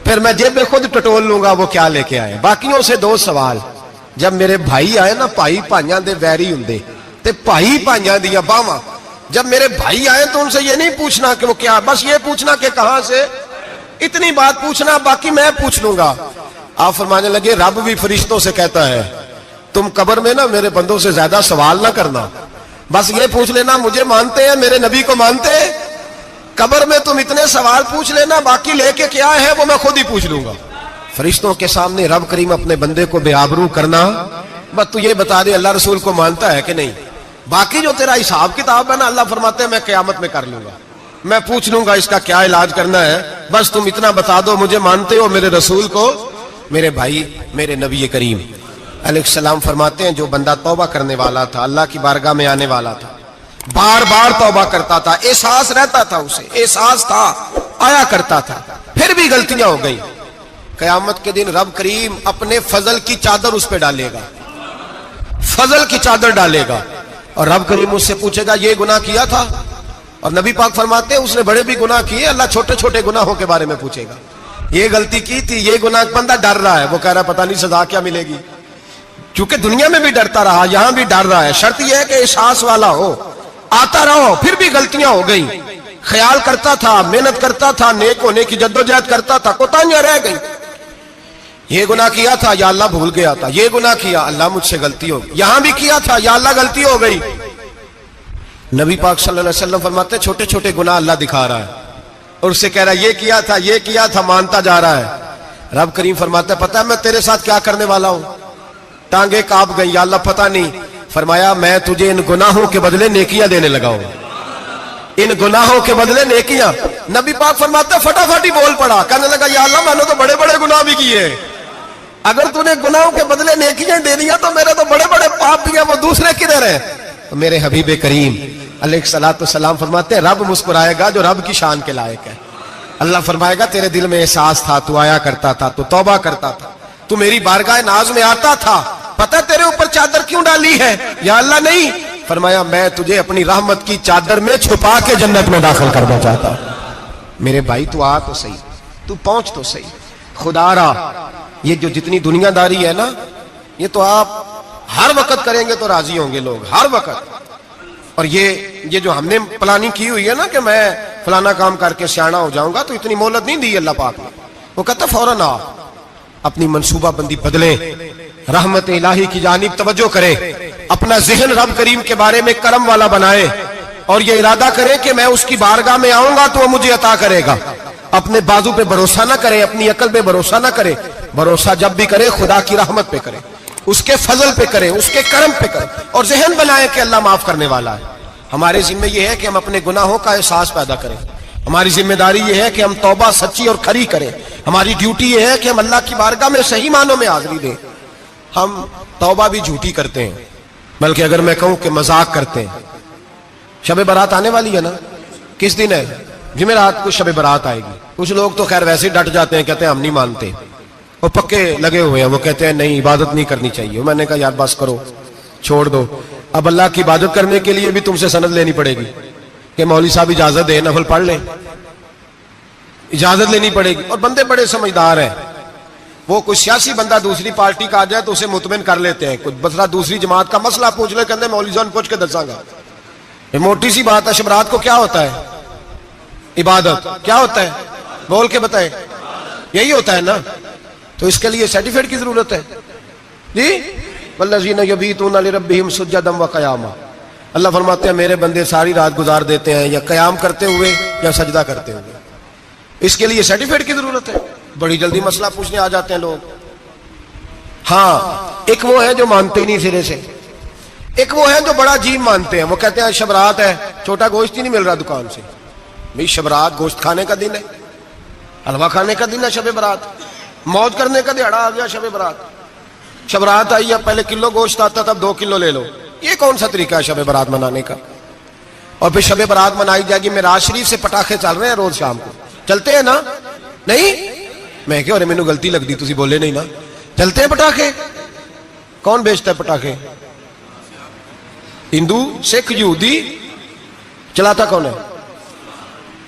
پھر میں جیب میں خود ٹٹول لوں گا وہ کیا لے کے آئے. باقیوں سے 2 سوال. جب میرے بھائی آئے نا، بھائی بھائیاں دے ویری ہوندے تے بھائی بھائیاں دیا باواں، جب میرے بھائی آئے تو ان سے یہ نہیں پوچھنا کہ وہ کیا، بس یہ پوچھنا کہ کہاں سے. اتنی بات پوچھنا، باقی میں پوچھ لوں گا. آپ فرمانے لگے رب بھی فرشتوں سے کہتا ہے تم قبر میں نا میرے بندوں سے زیادہ سوال نہ کرنا، بس یہ پوچھ لینا مجھے مانتے ہیں، میرے نبی کو مانتے ہیں. قبر میں تم اتنے سوال پوچھ لینا، باقی لے کے کیا ہے وہ میں خود ہی پوچھ لوں گا. فرشتوں کے سامنے رب کریم اپنے بندے کو بے آبرو کرنا، بس تو یہ بتا دے اللہ رسول کو مانتا ہے کہ نہیں. باقی جو تیرا حساب کتاب ہے نا، اللہ فرماتے ہیں میں قیامت میں کر لوں گا، میں پوچھ لوں گا اس کا کیا علاج کرنا ہے. بس تم اتنا بتا دو مجھے مانتے ہو، میرے رسول کو، میرے بھائی، میرے نبی کریم علیہ السلام فرماتے ہیں جو بندہ توبہ کرنے والا تھا, اللہ کی بارگاہ میں آنے والا تھا, بار بار توبہ کرتا تھا, احساس رہتا تھا, اسے احساس تھا, آیا کرتا تھا, پھر بھی غلطیاں ہو گئی, قیامت کے دن رب کریم اپنے فضل کی چادر اس پہ ڈالے گا, فضل کی چادر ڈالے گا, اور رب کریم اس سے پوچھے گا یہ گناہ کیا تھا, اور نبی پاک فرماتے ہیں اس نے بڑے بھی گناہ کیے, اللہ چھوٹے چھوٹے گناہوں کے بارے میں پوچھے گا, یہ غلطی کی تھی, یہ گناہ, بندہ ڈر رہا ہے, وہ کہہ رہا ہے پتہ نہیں سزا کیا ملے گی, کیونکہ دنیا میں بھی ڈرتا رہا, یہاں بھی ڈر رہا ہے. شرط یہ ہے کہ احساس والا ہو, آتا رہو, پھر بھی غلطیاں ہو گئی, خیال کرتا تھا, محنت کرتا تھا, نیک ہونے کی جدوجہد کرتا تھا, کوتاہیاں رہ گئی, یہ گناہ کیا تھا یا اللہ بھول گیا تھا, یہ گناہ کیا اللہ مجھ سے غلطی ہو گئی, یہاں بھی کیا تھا یا اللہ غلطی ہو گئی. نبی پاک صلی اللہ علیہ وسلم فرماتے ہیں چھوٹے چھوٹے گناہ اللہ دکھا رہا ہے, اور اس سے کہہ رہا ہے یہ کیا تھا, مانتا جا رہا ہے. رب کریم فرماتا ہے پتہ ہے میں تیرے ساتھ کیا کرنے والا ہوں, ٹانگیں کانپ گئی, یا اللہ پتہ نہیں. فرمایا میں تجھے ان گناہوں کے بدلے نیکیاں دینے لگا ہوں, ان گناہوں کے بدلے نیکیاں. نبی پاک فرماتا ہے فٹافٹ ہی بول پڑا, کہنے لگا یا اللہ میں نے تو بڑے بڑے گناہ بھی کیے, اگر تو نے گناہوں کے بدلے نیکیاں دے دیا تو میرے تو بڑے بڑے پاپ بھی ہیں, وہ دوسرے کدھر ہیں. تو میرے حبیب کریم علیہ الصلوۃ والسلام فرماتے ہیں رب مسکرائے گا جو رب کی شان کے لائق ہے. اللہ فرمائے گا تیرے دل میں احساس تھا, تو آیا کرتا تھا, تو توبہ کرتا تھا, تو میری بارگاہ ناز میں آتا تھا, پتہ تیرے اوپر چادر کیوں ڈالی ہے یا اللہ نہیں. فرمایا میں تجھے اپنی رحمت کی چادر میں چھپا کے جنت میں داخل کرنا چاہتا ہوں. میرے بھائی تو آ تو صحیح, تو پہنچ تو صحیح, خدا را. یہ جو جتنی دنیا داری ہے نا, یہ تو آپ ہر وقت کریں گے تو راضی ہوں گے لوگ, ہر وقت. اور یہ جو ہم نے پلاننگ کی ہوئی ہے نا کہ میں فلانا کام کر کے سیانا ہو جاؤں گا, تو اتنی مہلت نہیں دی اللہ پاک نے. وہ کہتا فوراً آ, اپنی منصوبہ بندی بدلیں, رحمت الہی کی جانب توجہ کریں, اپنا ذہن رب کریم کے بارے میں کرم والا بنائے, اور یہ ارادہ کریں کہ میں اس کی بارگاہ میں آؤں گا تو وہ مجھے عطا کرے گا. اپنے بازو پہ بھروسہ نہ کرے, اپنی عقل پہ بھروسہ نہ کرے, بھروسہ جب بھی کرے خدا کی رحمت پہ کرے, اس کے فضل پہ کرے, اس کے کرم پہ کرے, اور ذہن بنائے کہ اللہ معاف کرنے والا ہے. ہمارے ذمہ یہ ہے کہ ہم اپنے گناہوں کا احساس پیدا کریں, ہماری ذمہ داری یہ ہے کہ ہم توبہ سچی اور کھری کریں, ہماری ڈیوٹی یہ ہے کہ ہم اللہ کی بارگاہ میں صحیح معنوں میں حاضری دیں. ہم توبہ بھی جھوٹی کرتے ہیں, بلکہ اگر میں کہوں کہ مذاق کرتے ہیں. شب برات آنے والی ہے نا, کس دن ہے؟ جمعرات کو شب برات آئے گی. کچھ لوگ تو خیر ویسے ڈٹ جاتے ہیں, کہتے ہیں ہم نہیں مانتے, وہ پکے لگے ہوئے ہیں, وہ کہتے ہیں نہیں عبادت نہیں کرنی چاہیے. میں نے کہا یار بس کرو, چھوڑ دو. اب اللہ کی عبادت کرنے کے لیے بھی تم سے سند لینی پڑے گی کہ مولوی صاحب اجازت دے, نفل پڑھ لیں, اجازت لینی پڑے گی. اور بندے بڑے سمجھدار ہیں, وہ کوئی سیاسی بندہ دوسری پارٹی کا آ جائے تو اسے مطمئن کر لیتے ہیں. کچھ بسرا دوسری جماعت کا مسئلہ پوچھ لے, کہتے ہیں مولوی صاحب پوچھ کے دساں گا. یہ موٹی سی بات ہے. شبرات کو کیا ہوتا ہے؟ عبادت. کیا ہوتا ہے؟ بول کے بتائے. یہی ہوتا ہے نا, تو اس کے لیے سرٹیفکیٹ کی ضرورت ہے جی. والذین یبیتون لربہم سجدا وقیاما. اللہ فرماتے ہیں میرے بندے ساری رات گزار دیتے ہیں یا قیام کرتے ہوئے یا سجدہ کرتے ہوئے. اس کے لیے سرٹیفکیٹ کی ضرورت ہے. بڑی جلدی مسئلہ پوچھنے آ جاتے ہیں لوگ. ہاں, ایک وہ ہے جو مانتے ہی نہیں سرے سے, ایک وہ ہے جو بڑا عجیب مانتے ہیں. وہ کہتے ہیں شبرات ہے, چھوٹا گوشت ہی نہیں مل رہا دکان سے. بھئی شبرات گوشت کھانے کا دن ہے, حلوہ کھانے کا دن ہے شب برات, موج کرنے کا دیہڑا آ گیا شب برات. شبرات آئی ہے, پہلے کلو گوشت آتا تھا, 2 کلو لے لو. یہ کون سا طریقہ ہے شب برات منانے کا؟ اور پھر شب برات منائی جائے گی. معراج شریف سے پٹاخے چل رہے ہیں روز شام کو, چلتے ہیں نا؟ نہیں, میں کہ مینوں غلطی لگ دی, تسی بولے نہیں نا. چلتے ہیں پٹاخے. کون بیچتا ہے پٹاخے؟ ہندو, سکھ, یہودی. چلاتا کون ہے؟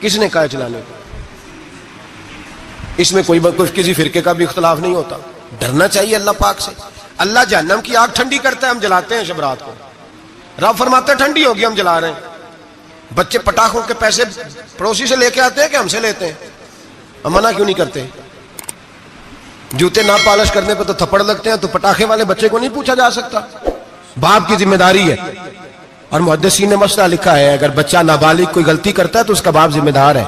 کس نے کہا چلانے کو؟ اس میں کوئی کسی فرقے کا بھی اختلاف نہیں ہوتا. ڈرنا چاہیے اللہ پاک سے. اللہ جہنم کی آگ ٹھنڈی کرتا ہے, ہم جلاتے ہیں شبرات کو. رب فرماتے ہیں ٹھنڈی ہوگی, ہم جلا رہے ہیں. بچے پٹاخوں کے پیسے پڑوسی سے لے کے آتے ہیں کہ ہم سے لیتے ہیں؟ ہم منع کیوں نہیں کرتے؟ جوتے نہ پالش کرنے پہ تو تھپڑ لگتے ہیں, تو پٹاخے والے بچے کو نہیں پوچھا جا سکتا؟ باپ کی ذمہ داری ہے. اور محدثین نے مسئلہ لکھا ہے, اگر بچہ نابالغ کوئی غلطی کرتا ہے تو اس کا باپ ذمہ دار ہے,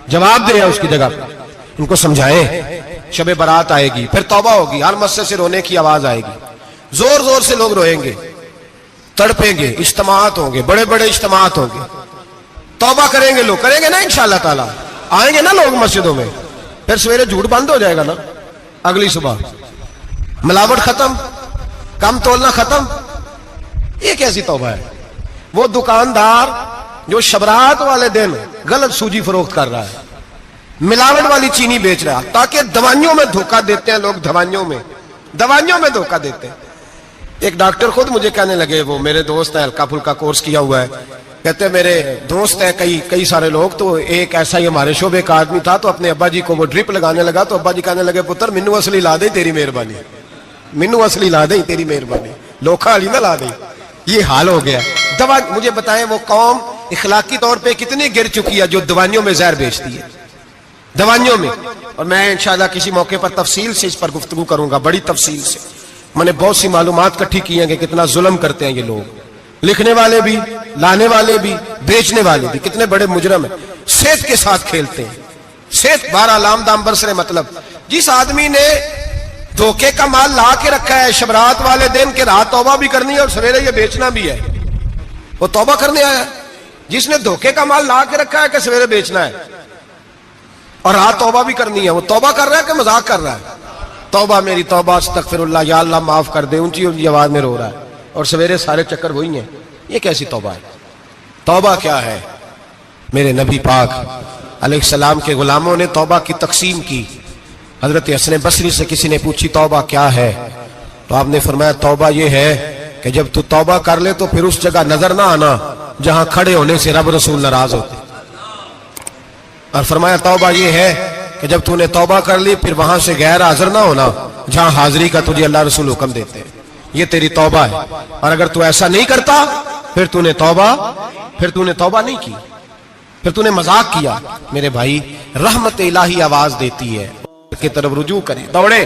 جواب دے اس کی جگہ پر. ان کو سمجھائیں. شب برات آئے گی, پھر توبہ ہوگی, ہر مسجد سے رونے کی آواز آئے گی, زور زور سے لوگ روئیں گے, تڑپیں گے, اجتماعات ہوں گے, بڑے بڑے اجتماعات ہوں گے. توبہ کریں گے لوگ, کریں گے نا انشاءاللہ تعالی. آئیں گے نا لوگ مسجدوں میں. پھر سویرے جھوٹ بند ہو جائے گا نا, اگلی صبح ملاوٹ ختم, کم تولنا ختم. یہ کیسی توبہ ہے؟ وہ دکاندار جو شبرات والے دن غلط سوجی فروخت کر رہا ہے, ملاوٹ والی چینی بیچ رہا ہے, تاکہ دوائیوں میں دھوکہ دیتے ہیں لوگ, دوائیوں میں دھوکہ دیتے ہیں. ایک ڈاکٹر خود مجھے کہنے لگے, وہ میرے دوست ہیں, ہلکا پھلکا کورس کیا ہوا ہے, کہتے ہیں میرے دوست ہیں کئی سارے لوگ, تو ایک ایسا ہی ہمارے شعبے کا آدمی تھا, تو اپنے ابا جی کو وہ ڈرپ لگانے لگا, تو ابا جی کہنے لگے پتر منو اصلی لا دے تیری مہربانی, منو اصلی لا دے تیری مہربانی, لوکھا علی نہ لا دے. یہ حال ہو گیا. دوا, مجھے بتائیں وہ قوم اخلاقی طور پہ کتنی گر چکی ہے جو دوائیوں میں زہر بیچتی ہے, دوائیوں میں. اور میں انشاءاللہ کسی موقع پر تفصیل سے اس پر گفتگو کروں گا, بڑی تفصیل سے. میں نے بہت سی معلومات اکٹھی کی ہیں کہ کتنا ظلم کرتے ہیں یہ لوگ, لکھنے والے بھی, لانے والے بھی, بیچنے والے بھی, کتنے بڑے مجرم ہیں. صحت کے ساتھ کھیلتے ہیں, صحت 12 لام دام برسرے. مطلب جس آدمی نے دھوکے کا مال لا کے رکھا ہے شبرات والے دن کے رات توبہ بھی کرنی ہے اور سویرے یہ بیچنا بھی ہے, وہ توبہ کرنے آیا ہے. جس نے دھوکے کا مال لا کے رکھا ہے کہ سویرے بیچنا ہے اور رات توبہ بھی کرنی ہے, وہ توبہ کر رہا ہے کہ مذاق کر رہا ہے؟ توبہ میری توبہ, استغفر اللہ, یا اللہ معاف کر دے, اونچی اونچی آواز میں رو رہا ہے, اور سویرے سارے چکر وہی ہیں. یہ کیسی توبہ ہے؟ توبہ کیا ہے؟ میرے نبی پاک علیہ السلام کے غلاموں نے توبہ کی تقسیم کی. حضرت حسن بصری سے کسی نے پوچھی توبہ کیا ہے, تو آپ نے فرمایا توبہ یہ ہے کہ جب تو توبہ کر لے تو پھر اس جگہ نظر نہ آنا جہاں کھڑے ہونے سے رب رسول ناراض ہوتے, اور فرمایا توبہ یہ ہے کہ جب تو نے توبہ کر لی پھر وہاں سے غیر حاضر نہ ہونا جہاں حاضری کا تجھے اللہ رسول حکم دیتے ہیں. یہ تیری توبہ ہے. اور اگر تو ایسا نہیں کرتا پھر تو نے توبہ نہیں کی, پھر تو نے مذاق کیا. میرے بھائی, رحمت الہی آواز دیتی ہے کی طرف رجوع کریں, دوڑے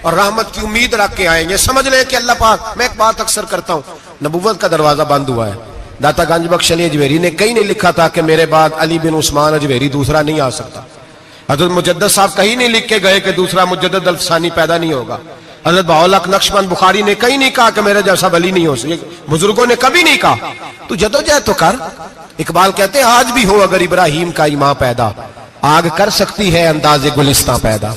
اور رحمت کی امید رکھ کے آئیں گے. سمجھ لیں کہ اللہ پاک, میں ایک بات اکثر کرتا ہوں, نبوت کا دروازہ بند ہوا ہے. داتا گنج بخش علی اجویری نے کہیں نہیں لکھا تھا کہ میرے بعد علی بن عثمان اجویری دوسرا نہیں آ سکتا. حضرت مجدد صاحب کہیں نہیں لکھ کے گئے کہ دوسرا مجدد الفسانی پیدا نہیں ہوگا. حضرت بہاءالحق نقشبند بخاری نے کہیں نہیں کہا کہ میرے جیسا ولی نہیں ہو سکے. بزرگوں نے کبھی نہیں کہا. تو جدوجہد تو کر. اقبال کہتے ہیں آج بھی ہو اگر ابراہیم کا ایمان پیدا, آگ کر سکتی ہے انداز گلستان پیدا.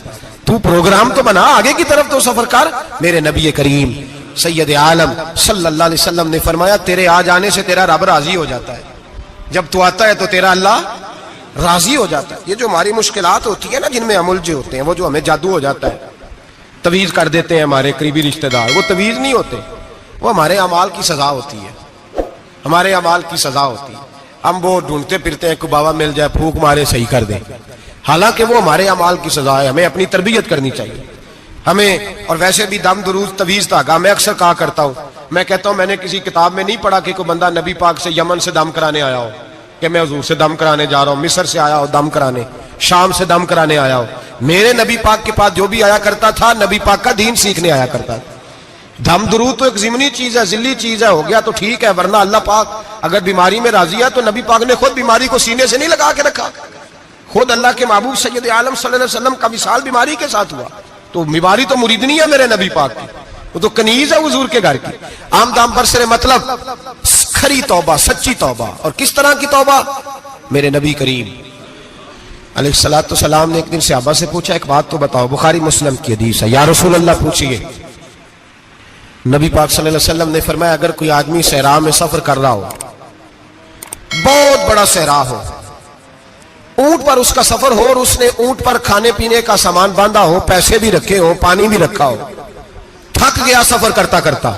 تو پروگرام تو بنا, آگے کی طرف تو سفر کر. میرے نبی کریم سید عالم صلی اللہ علیہ وسلم نے فرمایا تیرے آ جانے سے تیرا رب راضی ہو جاتا ہے. جب تو آتا ہے تو تیرا اللہ راضی ہو جاتا ہے. یہ جو ہماری مشکلات ہوتی ہے نا, جن میں عمل جو ہوتے ہیں, وہ جو ہمیں جادو ہو جاتا ہے, تویز کر دیتے ہیں ہمارے قریبی رشتہ دار, وہ تویز نہیں ہوتے, وہ ہمارے اعمال کی سزا ہوتی ہے, ہمارے اعمال کی سزا ہوتی ہے. ہم وہ ڈھونڈتے پھرتے ہیں کہ بابا مل جائے پھونک مارے صحیح کر دیں, حالانکہ وہ ہمارے اعمال کی سزا ہے. ہمیں اپنی تربیت کرنی چاہیے ہمیں. اور ویسے بھی دم دروز تویز دھاگا میں اکثر کہا کرتا ہوں, میں کہتا ہوں میں نے کسی کتاب میں نہیں پڑھا کہ کوئی بندہ نبی پاک سے یمن سے دم کرانے آیا ہو کہ میں حضور سے دم کرانے جا رہا ہوں, مصر سے آیا ہو دم کرانے, شام سے دم کرانے آیا ہو. میرے نبی پاک کے پاس جو بھی آیا کرتا تھا نبی پاک کا دین سیکھنے آیا کرتا تھا. دم درود تو ایک ضمنی چیز ہے, ذلی چیز ہے, ہو گیا تو ٹھیک ہے, ورنہ اللہ پاک اگر بیماری میں راضی ہے تو نبی پاک نے خود بیماری کو سینے سے نہیں لگا کے رکھا. خود اللہ کے محبوب سید عالم صلی اللہ علیہ وسلم کا وصال بیماری کے ساتھ ہوا, تو بیماری تو مریدنی ہے میرے نبی پاک کی, وہ تو کنیز ہے حضور کے گھر کی. عام دام برسر مطلب کھری توبہ, سچی توبہ. اور کس طرح کی توبہ؟ میرے نبی کریم علیہ الصلوۃ والسلام نے ایک دن صحابہ سے پوچھا ایک بات تو بتاؤ, بخاری مسلم کی حدیث ہے, یا رسول اللہ پوچھئے. نبی پاک صلی اللہ علیہ وسلم نے فرمایا اگر کوئی آدمی صحرا میں سفر کر رہا ہو, بہت بڑا صحرا ہو, اونٹ پر اس کا سفر ہو, اور اس نے اونٹ پر کھانے پینے کا سامان باندھا ہو, پیسے بھی رکھے ہو, پانی بھی رکھا ہو, تھک گیا سفر کرتا کرتا,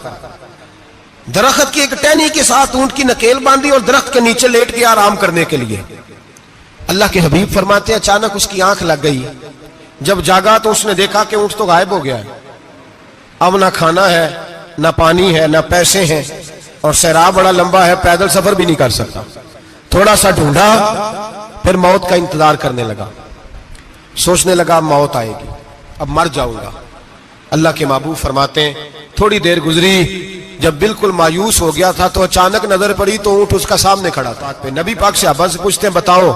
درخت کی ایک ٹہنی کے ساتھ اونٹ کی نکیل باندھی اور درخت کے نیچے لیٹ گیا آرام کرنے کے لیے. اللہ کے حبیب فرماتے ہیں اچانک اس کی آنکھ لگ گئی. جب جاگا تو اس نے دیکھا کہ اونٹ تو غائب ہو گیا ہے. اب نہ کھانا ہے, نہ پانی ہے, نہ پیسے ہیں, اور صحرا بڑا لمبا ہے, پیدل سفر بھی نہیں کر سکتا. تھوڑا سا ڈھونڈا, پھر موت کا انتظار کرنے لگا. سوچنے لگا موت آئے گی, اب مر جاؤں گا. اللہ کے محبوب فرماتے ہیں تھوڑی دیر گزری, جب بالکل مایوس ہو گیا تھا تو اچانک نظر پڑی تو اونٹ اس کا سامنے کھڑا تھا. نبی پاک سے صحابہ سے پوچھتے ہیں بتاؤ,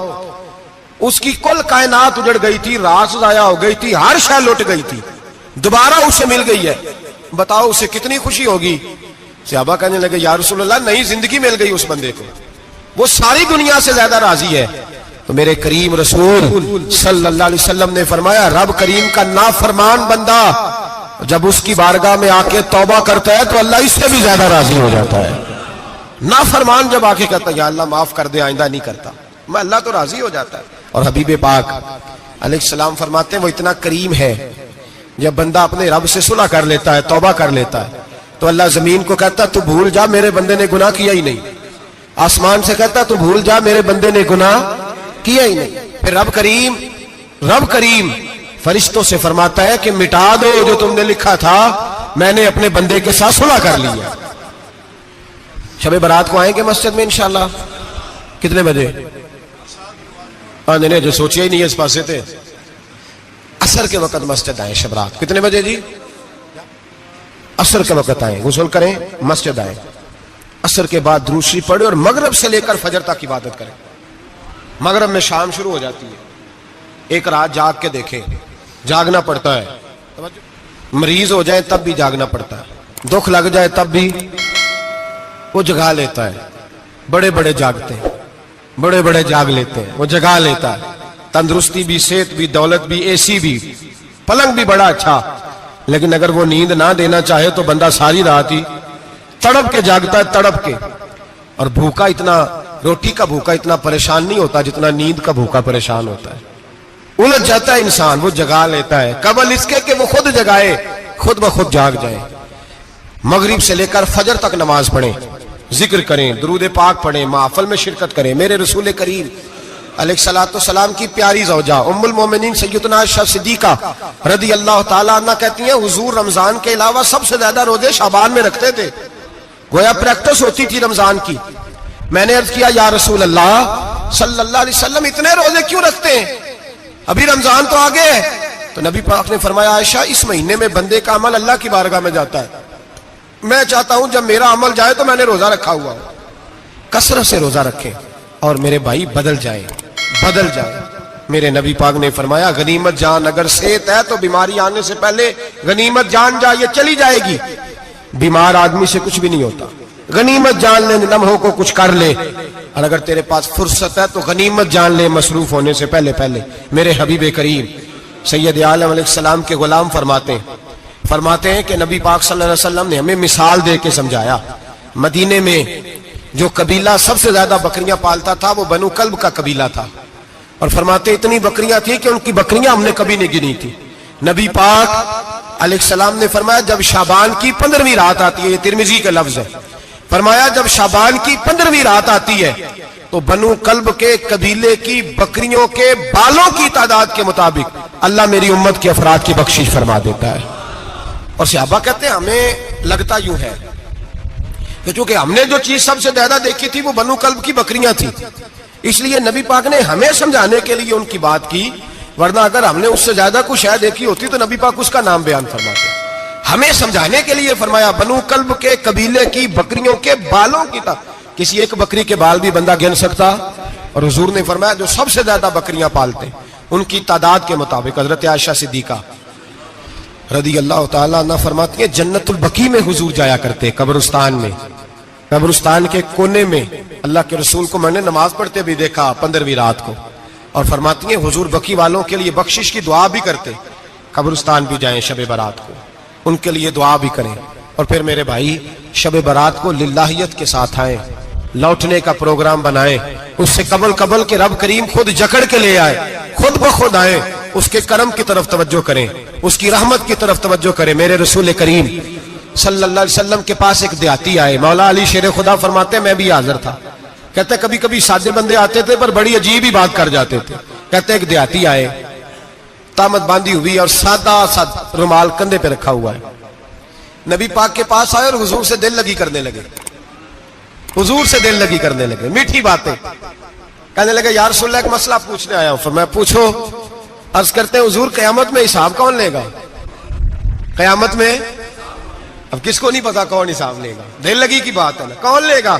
اس کی کل کائنات اجڑ گئی تھی, رات ضائع ہو گئی تھی, ہر شے لٹ گئی تھی, دوبارہ اسے مل گئی ہے, بتاؤ اسے کتنی خوشی ہوگی. صحابہ کہنے لگے یا رسول اللہ نئی زندگی مل گئی اس بندے کو, وہ ساری دنیا سے زیادہ راضی ہے. تو میرے کریم رسول صلی اللہ علیہ وسلم نے فرمایا رب کریم کا نافرمان بندہ جب اس کی بارگاہ میں آ کے توبہ کرتا ہے تو اللہ اس سے بھی زیادہ راضی ہو جاتا ہے. نافرمان جب آ کے کہتا ہے یا اللہ معاف کر دے آئندہ نہیں کرتا, میں اللہ تو راضی ہو جاتا ہے. اور حبیب پاک علیہ السلام فرماتے ہیں وہ اتنا کریم ہے, جب بندہ اپنے رب سے صلح کر لیتا ہے, توبہ کر لیتا ہے, تو اللہ زمین کو کہتا ہے تو بھول جا میرے بندے نے گناہ کیا ہی نہیں. آسمان سے کہتا ہے تو بھول جا میرے بندے نے گناہ کیا ہی نہیں. پھر رب کریم فرشتوں سے فرماتا ہے کہ مٹا دو جو تم نے لکھا تھا, میں نے اپنے بندے کے ساتھ صلح کر لیا. شب برات کو آئیں گے مسجد میں انشاءاللہ. کتنے بجے؟ نہیں جو سوچیا ہی نہیں ہے اس پاسے تھے. عصر کے وقت مسجد آئیں شب رات. کتنے بجے جی؟ عصر کے وقت آئیں, غسل کریں, مسجد آئیں, عصر کے بعد درود شریف پڑھیں اور مغرب سے لے کر فجر تک عبادت کریں. مغرب میں شام شروع ہو جاتی ہے. ایک رات جاگ کے دیکھیں, جاگنا پڑتا ہے. مریض ہو جائیں تب بھی جاگنا پڑتا ہے, دکھ لگ جائے تب بھی وہ جگا لیتا ہے. بڑے بڑے جاگتے ہیں, بڑے بڑے جاگ لیتے ہیں, وہ جگا لیتا ہے. تندرستی بھی, صحت بھی, دولت بھی, اے سی بھی, پلنگ بھی بڑا اچھا, لیکن اگر وہ نیند نہ دینا چاہے تو بندہ ساری رات ہی تڑپ کے جاگتا ہے, تڑپ کے. اور بھوکا اتنا, روٹی کا بھوکا اتنا پریشان نہیں ہوتا جتنا نیند کا بھوکا پریشان ہوتا ہے. الجھ جاتا ہے انسان, وہ جگا لیتا ہے قبل اس کے کہ وہ خود جگائے, خود بخود جاگ جائے. مغرب سے لے کر فجر تک نماز پڑھیں, ذکر کریں, درود پاک پڑھیں, محفل میں شرکت کریں. میرے رسول کریم علیہ الصلوۃ والسلام کی پیاری زوجہ ام المومنین سیدنا عائشہ صدیقہ رضی اللہ تعالیٰ عنہ کہتی ہیں حضور رمضان کے علاوہ سب سے زیادہ روزے شعبان میں رکھتے تھے, گویا پریکٹس ہوتی تھی رمضان کی. میں نے عرض کیا یا رسول اللہ صلی اللہ علیہ وسلم اتنے روزے کیوں رکھتے ہیں, ابھی رمضان تو آگے ہے. تو نبی پاک نے فرمایا عائشہ اس مہینے میں بندے کا عمل اللہ کی بارگاہ میں جاتا ہے, میں چاہتا ہوں جب میرا عمل جائے تو میں نے روزہ رکھا ہوا ہوں. کثرت سے روزہ رکھیں اور میرے بھائی بدل جائیں. میرے نبی پاک نے فرمایا غنیمت جان اگر صحت ہے تو بیماری آنے سے پہلے غنیمت جان جا, یہ چلی جائے گی. بیمار آدمی سے کچھ بھی نہیں ہوتا, غنیمت جان لے لمحوں کو کچھ کر لے. اور اگر تیرے پاس فرصت ہے تو غنیمت جان لے مصروف ہونے سے پہلے پہلے. میرے حبیب کریم سید عالم علیہ السلام کے غلام فرماتے ہیں کہ نبی پاک صلی اللہ علیہ وسلم نے ہمیں مثال دے کے سمجھایا. مدینے میں جو قبیلہ سب سے زیادہ بکریاں پالتا تھا وہ بنو کلب کا قبیلہ تھا, اور فرماتے اتنی بکریاں تھیں کہ ان کی بکریاں ہم نے کبھی نہیں گنی تھی. نبی پاک علیہ السلام نے فرمایا جب شعبان کی 15ویں رات آتی ہے, یہ ترمذی کا لفظ ہے, فرمایا جب شعبان کی 15ویں رات آتی ہے تو بنو کلب کے قبیلے کی بکریوں کے بالوں کی تعداد کے مطابق اللہ میری امت کے افراد کی بخشش فرما دیتا ہے. اور صحابہ کہتے ہیں ہمیں لگتا یوں ہے کہ چونکہ ہم نے جو چیز سب سے زیادہ دیکھی تھی وہ بنو کلب کی بکریاں تھیں, اس لیے نبی پاک نے ہمیں سمجھانے کے لیے ان کی بات کی, ورنہ اگر ہم نے اس سے زیادہ کچھ شے دیکھی ہوتی تو نبی پاک اس کا نام بیان فرماتے. ہمیں سمجھانے کے لیے فرمایا بنو کلب کے قبیلے کی بکریوں کے بالوں کی کسی ایک بکری کے بال بھی بندہ گن سکتا. اور حضور نے فرمایا جو سب سے زیادہ بکریاں پالتے ان کی تعداد کے مطابق حضرت عائشہ صدیقہ رضی اللہ تعالیٰ عنہ فرماتی ہیں جنت البقیع میں حضور جایا کرتے, قبرستان میں, قبرستان کے کونے میں. اللہ کے رسول کو میں نے نماز پڑھتے بھی دیکھا 15ویں رات کو, اور فرماتی ہیں حضور بقیع والوں کے لیے بخشش کی دعا بھی کرتے. قبرستان بھی جائیں شب برات کو, ان کے لیے دعا بھی کریں. اور پھر میرے بھائی شب برات کو للہیت کے ساتھ آئیں, لوٹنے کا پروگرام بنائیں, اس سے قبل کے رب کریم خود جکڑ کے لے آئے, خود بخود آئیں, اس کے کرم کی طرف توجہ کریں, اس کی رحمت کی طرف توجہ کریں. میرے رسول کریم صلی اللہ علیہ وسلم کے پاس ایک دیہاتی آئے, مولا علی شیر خدا فرماتے ہیں میں بھی حاضر تھا. کہتے کبھی کبھی سادے بندے آتے تھے پر بڑی عجیب ہی بات کر جاتے تھے. کہتے ایک دیہاتی آئے, تامت باندھی ہوئی اور سادہ سا رومال کندھے پہ رکھا ہوا ہے. نبی پاک کے پاس آئے اور حضور سے دل لگی کرنے لگے, حضور سے دل لگی کرنے لگے, میٹھی باتیں کہنے لگے یا رسول اللہ ایک مسئلہ پوچھنے آیا ہوں. فرمایا پوچھو. عرض کرتے ہیں حضور قیامت میں حساب کون لے گا؟ قیامت میں اب کس کو نہیں پتا کون حساب لے گا, دل لگی کی بات ہے نا, کون لے گا؟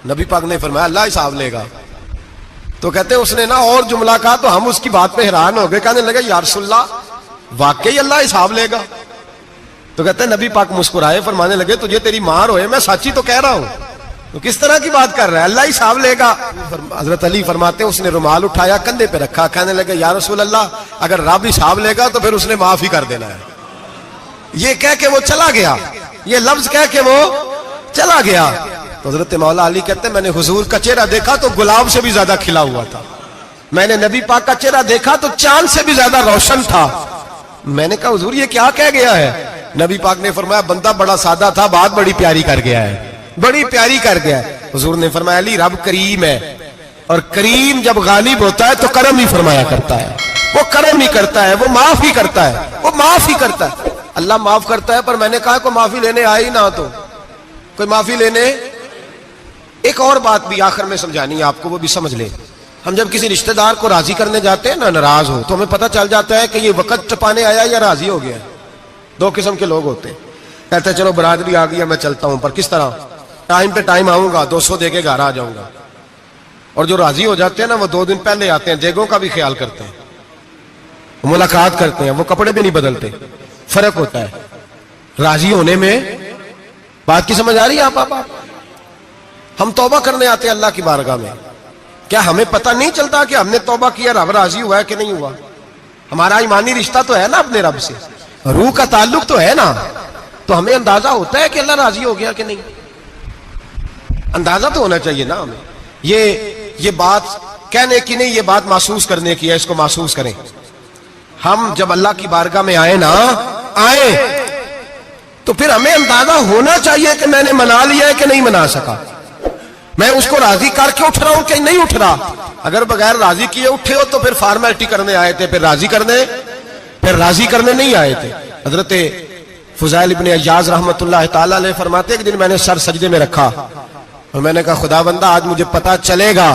نبی پاک نے فرمایا اللہ حساب لے گا. تو کہتے ہیں اس نے نا اور جملہ کہا تو ہم اس کی بات پہ حیران ہو گئے, کہنے لگے یا رسول اللہ واقعی اللہ حساب لے گا؟ تو کہتے ہیں نبی پاک مسکرائے, فرمانے لگے تجھے تیری مار ہوئے, میں سچی تو کہہ رہا ہوں, تو کس طرح کی بات کر رہا ہے, اللہ حساب لے گا. حضرت علی فرماتے ہیں اس نے رومال اٹھایا کندھے پہ رکھا, کہنے لگے یا رسول اللہ اگر رب حساب لے گا تو پھر اس نے معاف ہی کر دینا ہے, یہ کہہ کے وہ چلا گیا, یہ لفظ کہہ کے وہ چلا گیا. تو حضرت مولا علی کہتے ہیں میں نے حضور کا چہرہ دیکھا تو گلاب سے بھی زیادہ کھلا ہوا تھا, میں نے نبی پاک کا چہرہ دیکھا تو چاند سے بھی زیادہ روشن تھا. میں نے کہا حضور یہ کیا کہہ گیا ہے؟ نبی پاک نے فرمایا بندہ بڑا سادہ تھا, بات بڑی پیاری کر گیا ہے, بڑی پیاری کر گیا ہے. حضور نے فرمایا علی رب کریم ہے, اور کریم جب غالب ہوتا ہے تو کرم ہی فرمایا کرتا ہے, وہ کرم ہی کرتا ہے, وہ معاف ہی کرتا ہے, وہ معاف ہی کرتا ہے. اللہ معاف کرتا ہے. پر میں نے کہا کوئی معافی لینے آئے ہی نہ تو کوئی معافی لینے. ایک اور بات بھی آخر میں سمجھانی ہے آپ کو, وہ بھی سمجھ لیں. ہم جب کسی رشتہ دار کو راضی کرنے جاتے ہیں نا, ناراض ہو, تو ہمیں پتہ چل جاتا ہے کہ یہ وقت ٹپانے آیا یا راضی ہو گیا. دو قسم کے لوگ ہوتے ہیں, کہتے ہیں چلو برادری آ گئی میں چلتا ہوں, پر کس طرح ٹائم پہ ٹائم آؤں گا, 200 دے کے گھر آ جاؤں گا. اور جو راضی ہو جاتے ہیں نا وہ 2 دن پہلے آتے ہیں, دیگوں کا بھی خیال کرتے ہیں, ملاقات کرتے ہیں, وہ کپڑے بھی نہیں بدلتے. فرق ہوتا ہے راضی ہونے میں. بات کی سمجھ آ رہی ہے آپ؟ ہم توبہ کرنے آتے ہیں اللہ کی بارگاہ میں, کیا ہمیں پتہ نہیں چلتا کہ ہم نے توبہ کیا رب راضی ہوا ہے کہ نہیں ہوا؟ ہمارا ایمانی رشتہ تو ہے نا اپنے رب سے, روح کا تعلق تو ہے نا, تو ہمیں اندازہ ہوتا ہے کہ اللہ راضی ہو گیا کہ نہیں. اندازہ تو ہونا چاہیے نا ہمیں. یہ بات کہنے کی نہیں, یہ بات محسوس کرنے کی ہے, اس کو محسوس کریں. ہم جب اللہ کی بارگاہ میں آئے تو پھر ہمیں اندازہ ہونا چاہیے کہ میں نے منا لیا ہے کہ نہیں منا سکا, میں اس کو راضی کر کے اٹھ رہا ہوں کہ نہیں اٹھ رہا. اگر بغیر راضی کیے اٹھے ہو تو پھر فارمیلٹی کرنے آئے تھے, پھر راضی کرنے نہیں آئے تھے. حضرت فضائل ابن عیاض رحمت اللہ تعالی علیہ فرماتے کہ دن میں نے سر سجدے میں رکھا اور میں نے کہا خدا بندہ آج مجھے پتا چلے گا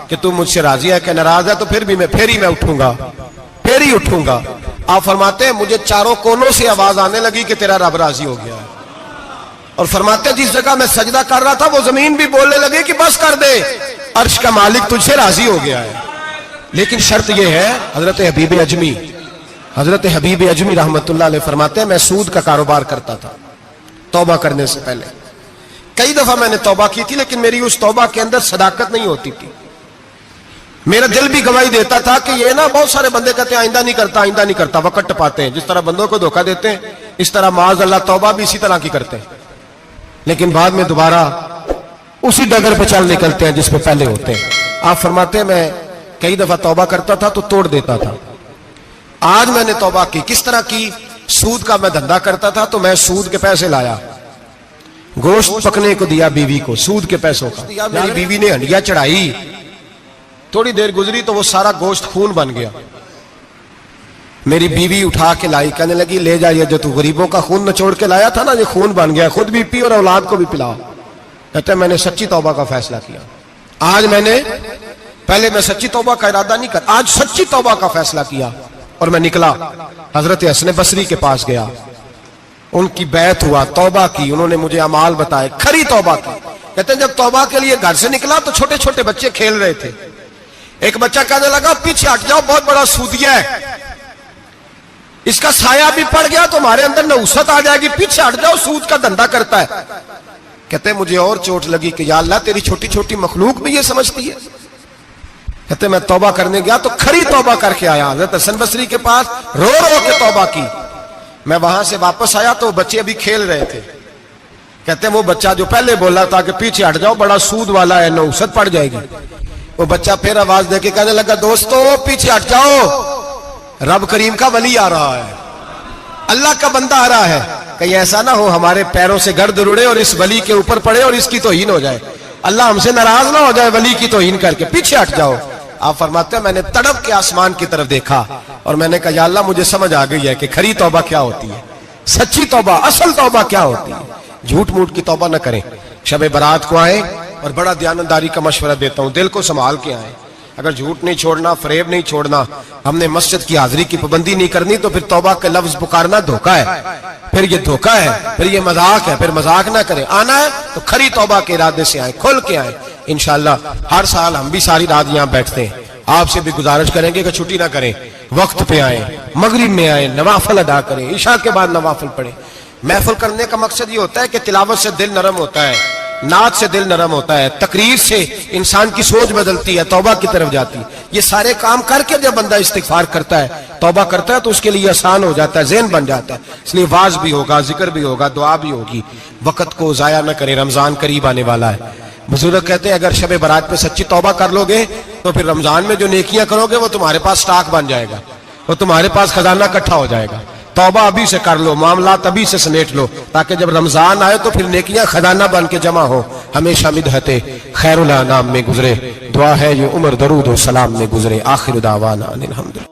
کہ تم مجھ سے راضی ہے کہ ناراض ہے, تو پھر ہی میں اٹھوں گا. آپ فرماتے ہیں مجھے چاروں کونوں سے آواز آنے لگی کہ تیرا رب راضی ہو گیا ہے. اور فرماتے ہیں جس جگہ میں سجدہ کر رہا تھا وہ زمین بھی بولنے لگی کہ بس کر دے, عرش کا مالک تجھ سے راضی ہو گیا ہے. لیکن شرط یہ ہے, حضرت حبیب اجمی رحمت اللہ علیہ فرماتے ہیں میں سود کا کاروبار کرتا تھا توبہ کرنے سے پہلے. کئی دفعہ میں نے توبہ کی تھی, لیکن میری اس توبہ کے اندر صداقت نہیں ہوتی تھی. میرا دل بھی گواہی دیتا تھا کہ یہ نا بہت سارے بندے کہتے ہیں آئندہ نہیں کرتا, وقت ٹپاتے ہیں. جس طرح بندوں کو دھوکہ دیتے ہیں اس طرح معاذ اللہ توبہ بھی اسی طرح کی کرتے ہیں, لیکن بعد میں دوبارہ اسی ڈگر پہ چل نکلتے ہیں جس پہ پہلے ہوتے ہیں. آپ فرماتے ہیں میں کئی دفعہ توبہ کرتا تھا تو توڑ دیتا تھا. آج میں نے توبہ کی. کس طرح کی؟ سود کا میں دھندا کرتا تھا تو میں سود کے پیسے لایا, گوشت پکنے کو دیا بیوی کو, سود کے پیسوں کا. میری بیوی نے ہنڈیا چڑھائی, تھوڑی دیر گزری تو وہ سارا گوشت خون بن گیا. میری بیوی اٹھا کے لائی, کہنے لگی لے جائیے جو تو غریبوں کا خون نچوڑ کے لایا تھا نا, یہ خون بن گیا, خود بھی پی اور اولاد کو بھی پلاؤ. کہتے ہیں میں نے سچی توبہ کا فیصلہ کیا. آج پہلے میں سچی توبہ کا ارادہ نہیں کر, آج سچی توبہ کا فیصلہ کیا اور میں نکلا. حضرت حسن بصری کے پاس گیا, ان کی بیعت ہوا, توبہ کی, انہوں نے مجھے اعمال بتائے, کھری توبہ کی. کہتے ہیں جب توبہ کے لیے گھر سے نکلا تو چھوٹے چھوٹے بچے کھیل رہے تھے. ایک بچہ کہنے لگا پیچھے ہٹ جاؤ, بہت بڑا سودیا ہے, اس کا سایہ بھی پڑ گیا تو ہمارے اندر نحوست آ جائے گی, پیچھے ہٹ جاؤ, سود کا دھندا کرتا ہے. کہتے ہیں مجھے اور چوٹ لگی کہ یا اللہ تیری چھوٹی چھوٹی مخلوق بھی یہ سمجھتی ہے. کہتے ہیں میں توبہ کرنے گیا تو کھری توبہ کر کے آیا, حضرت حسن بصری کے پاس رو کے توبہ کی. میں وہاں سے واپس آیا تو بچے ابھی کھیل رہے تھے. کہتے ہیں وہ بچہ جو پہلے بولا تھا کہ پیچھے ہٹ جاؤ بڑا سود والا ہے, نحوست پڑ جائے گی, وہ بچہ پھر آواز دے کے کہنے لگا دوستو پیچھے ہٹ جاؤ, رب کریم کا ولی آ رہا ہے, اللہ کا بندہ آ رہا ہے. کہیں ایسا نہ ہو ہمارے پیروں سے گرد رڑے اور اس ولی کے اوپر پڑے اور اس کی توہین ہو جائے, اللہ ہم سے ناراض نہ ہو جائے ولی کی توہین کر کے, پیچھے ہٹ جاؤ. آپ فرماتے ہیں میں نے تڑپ کے آسمان کی طرف دیکھا اور میں نے کہا یا اللہ مجھے سمجھ آ گئی ہے کہ کھری توبہ کیا ہوتی ہے, سچی توبہ, اصل توبہ کیا ہوتی ہے. جھوٹ موٹ کی توبہ نہ کریں. شب برات کو آئیں اور بڑا دیانتداری کا مشورہ دیتا ہوں, دل کو سنبھال کے آئیں. اگر جھوٹ نہیں چھوڑنا, فریب نہیں چھوڑنا, ہم نے مسجد کی حاضری کی پابندی نہیں کرنی تو پھر توبہ کے لفظ پکارنا دھوکہ ہے, پھر یہ دھوکہ ہے, پھر یہ مذاق ہے, پھر مذاق نہ کریں. آنا ہے تو کھری توبہ کے ارادے سے آئیں, کھل کے آئیں. انشاءاللہ ہر سال ہم بھی ساری رات یہاں بیٹھتے ہیں, آپ سے بھی گزارش کریں گے کہ چھٹی نہ کریں, وقت پہ آئیں, مغرب میں آئیں, نوافل ادا کریں, عشاء کے بعد نوافل پڑھیں. محفل کرنے کا مقصد یہ ہوتا ہے کہ تلاوت سے دل نرم ہوتا ہے, نعت سے دل نرم ہوتا ہے، تقریر سے انسان کی سوچ بدلتی ہے، توبہ کی طرف جاتی ہے. یہ سارے کام کر کے جب بندہ استغفار کرتا ہے، توبہ کرتا ہے، تو اس کے لیے آسان ہو جاتا ہے، ذہن بن جاتا ہے. اس لیے واز بھی ہوگا، ذکر بھی ہوگا، دعا بھی ہوگی. وقت کو ضائع نہ کریں، رمضان قریب آنے والا ہے. بزرگ کہتے ہیں اگر شب برات پہ سچی توبہ کر لو گے تو پھر رمضان میں جو نیکیاں کرو گے وہ تمہارے پاس سٹاک بن جائے گا، وہ تمہارے پاس خزانہ اکٹھا ہو جائے گا. توبہ ابھی سے کر لو، معاملات ابھی سے سمیٹ لو، تاکہ جب رمضان آئے تو پھر نیکیاں خزانہ بن کے جمع ہو. ہمیشہ مدحت خیر الانام میں گزرے. دعا ہے یہ عمر درود و سلام میں گزرے. آخر دعوانا ان الحمدللہ.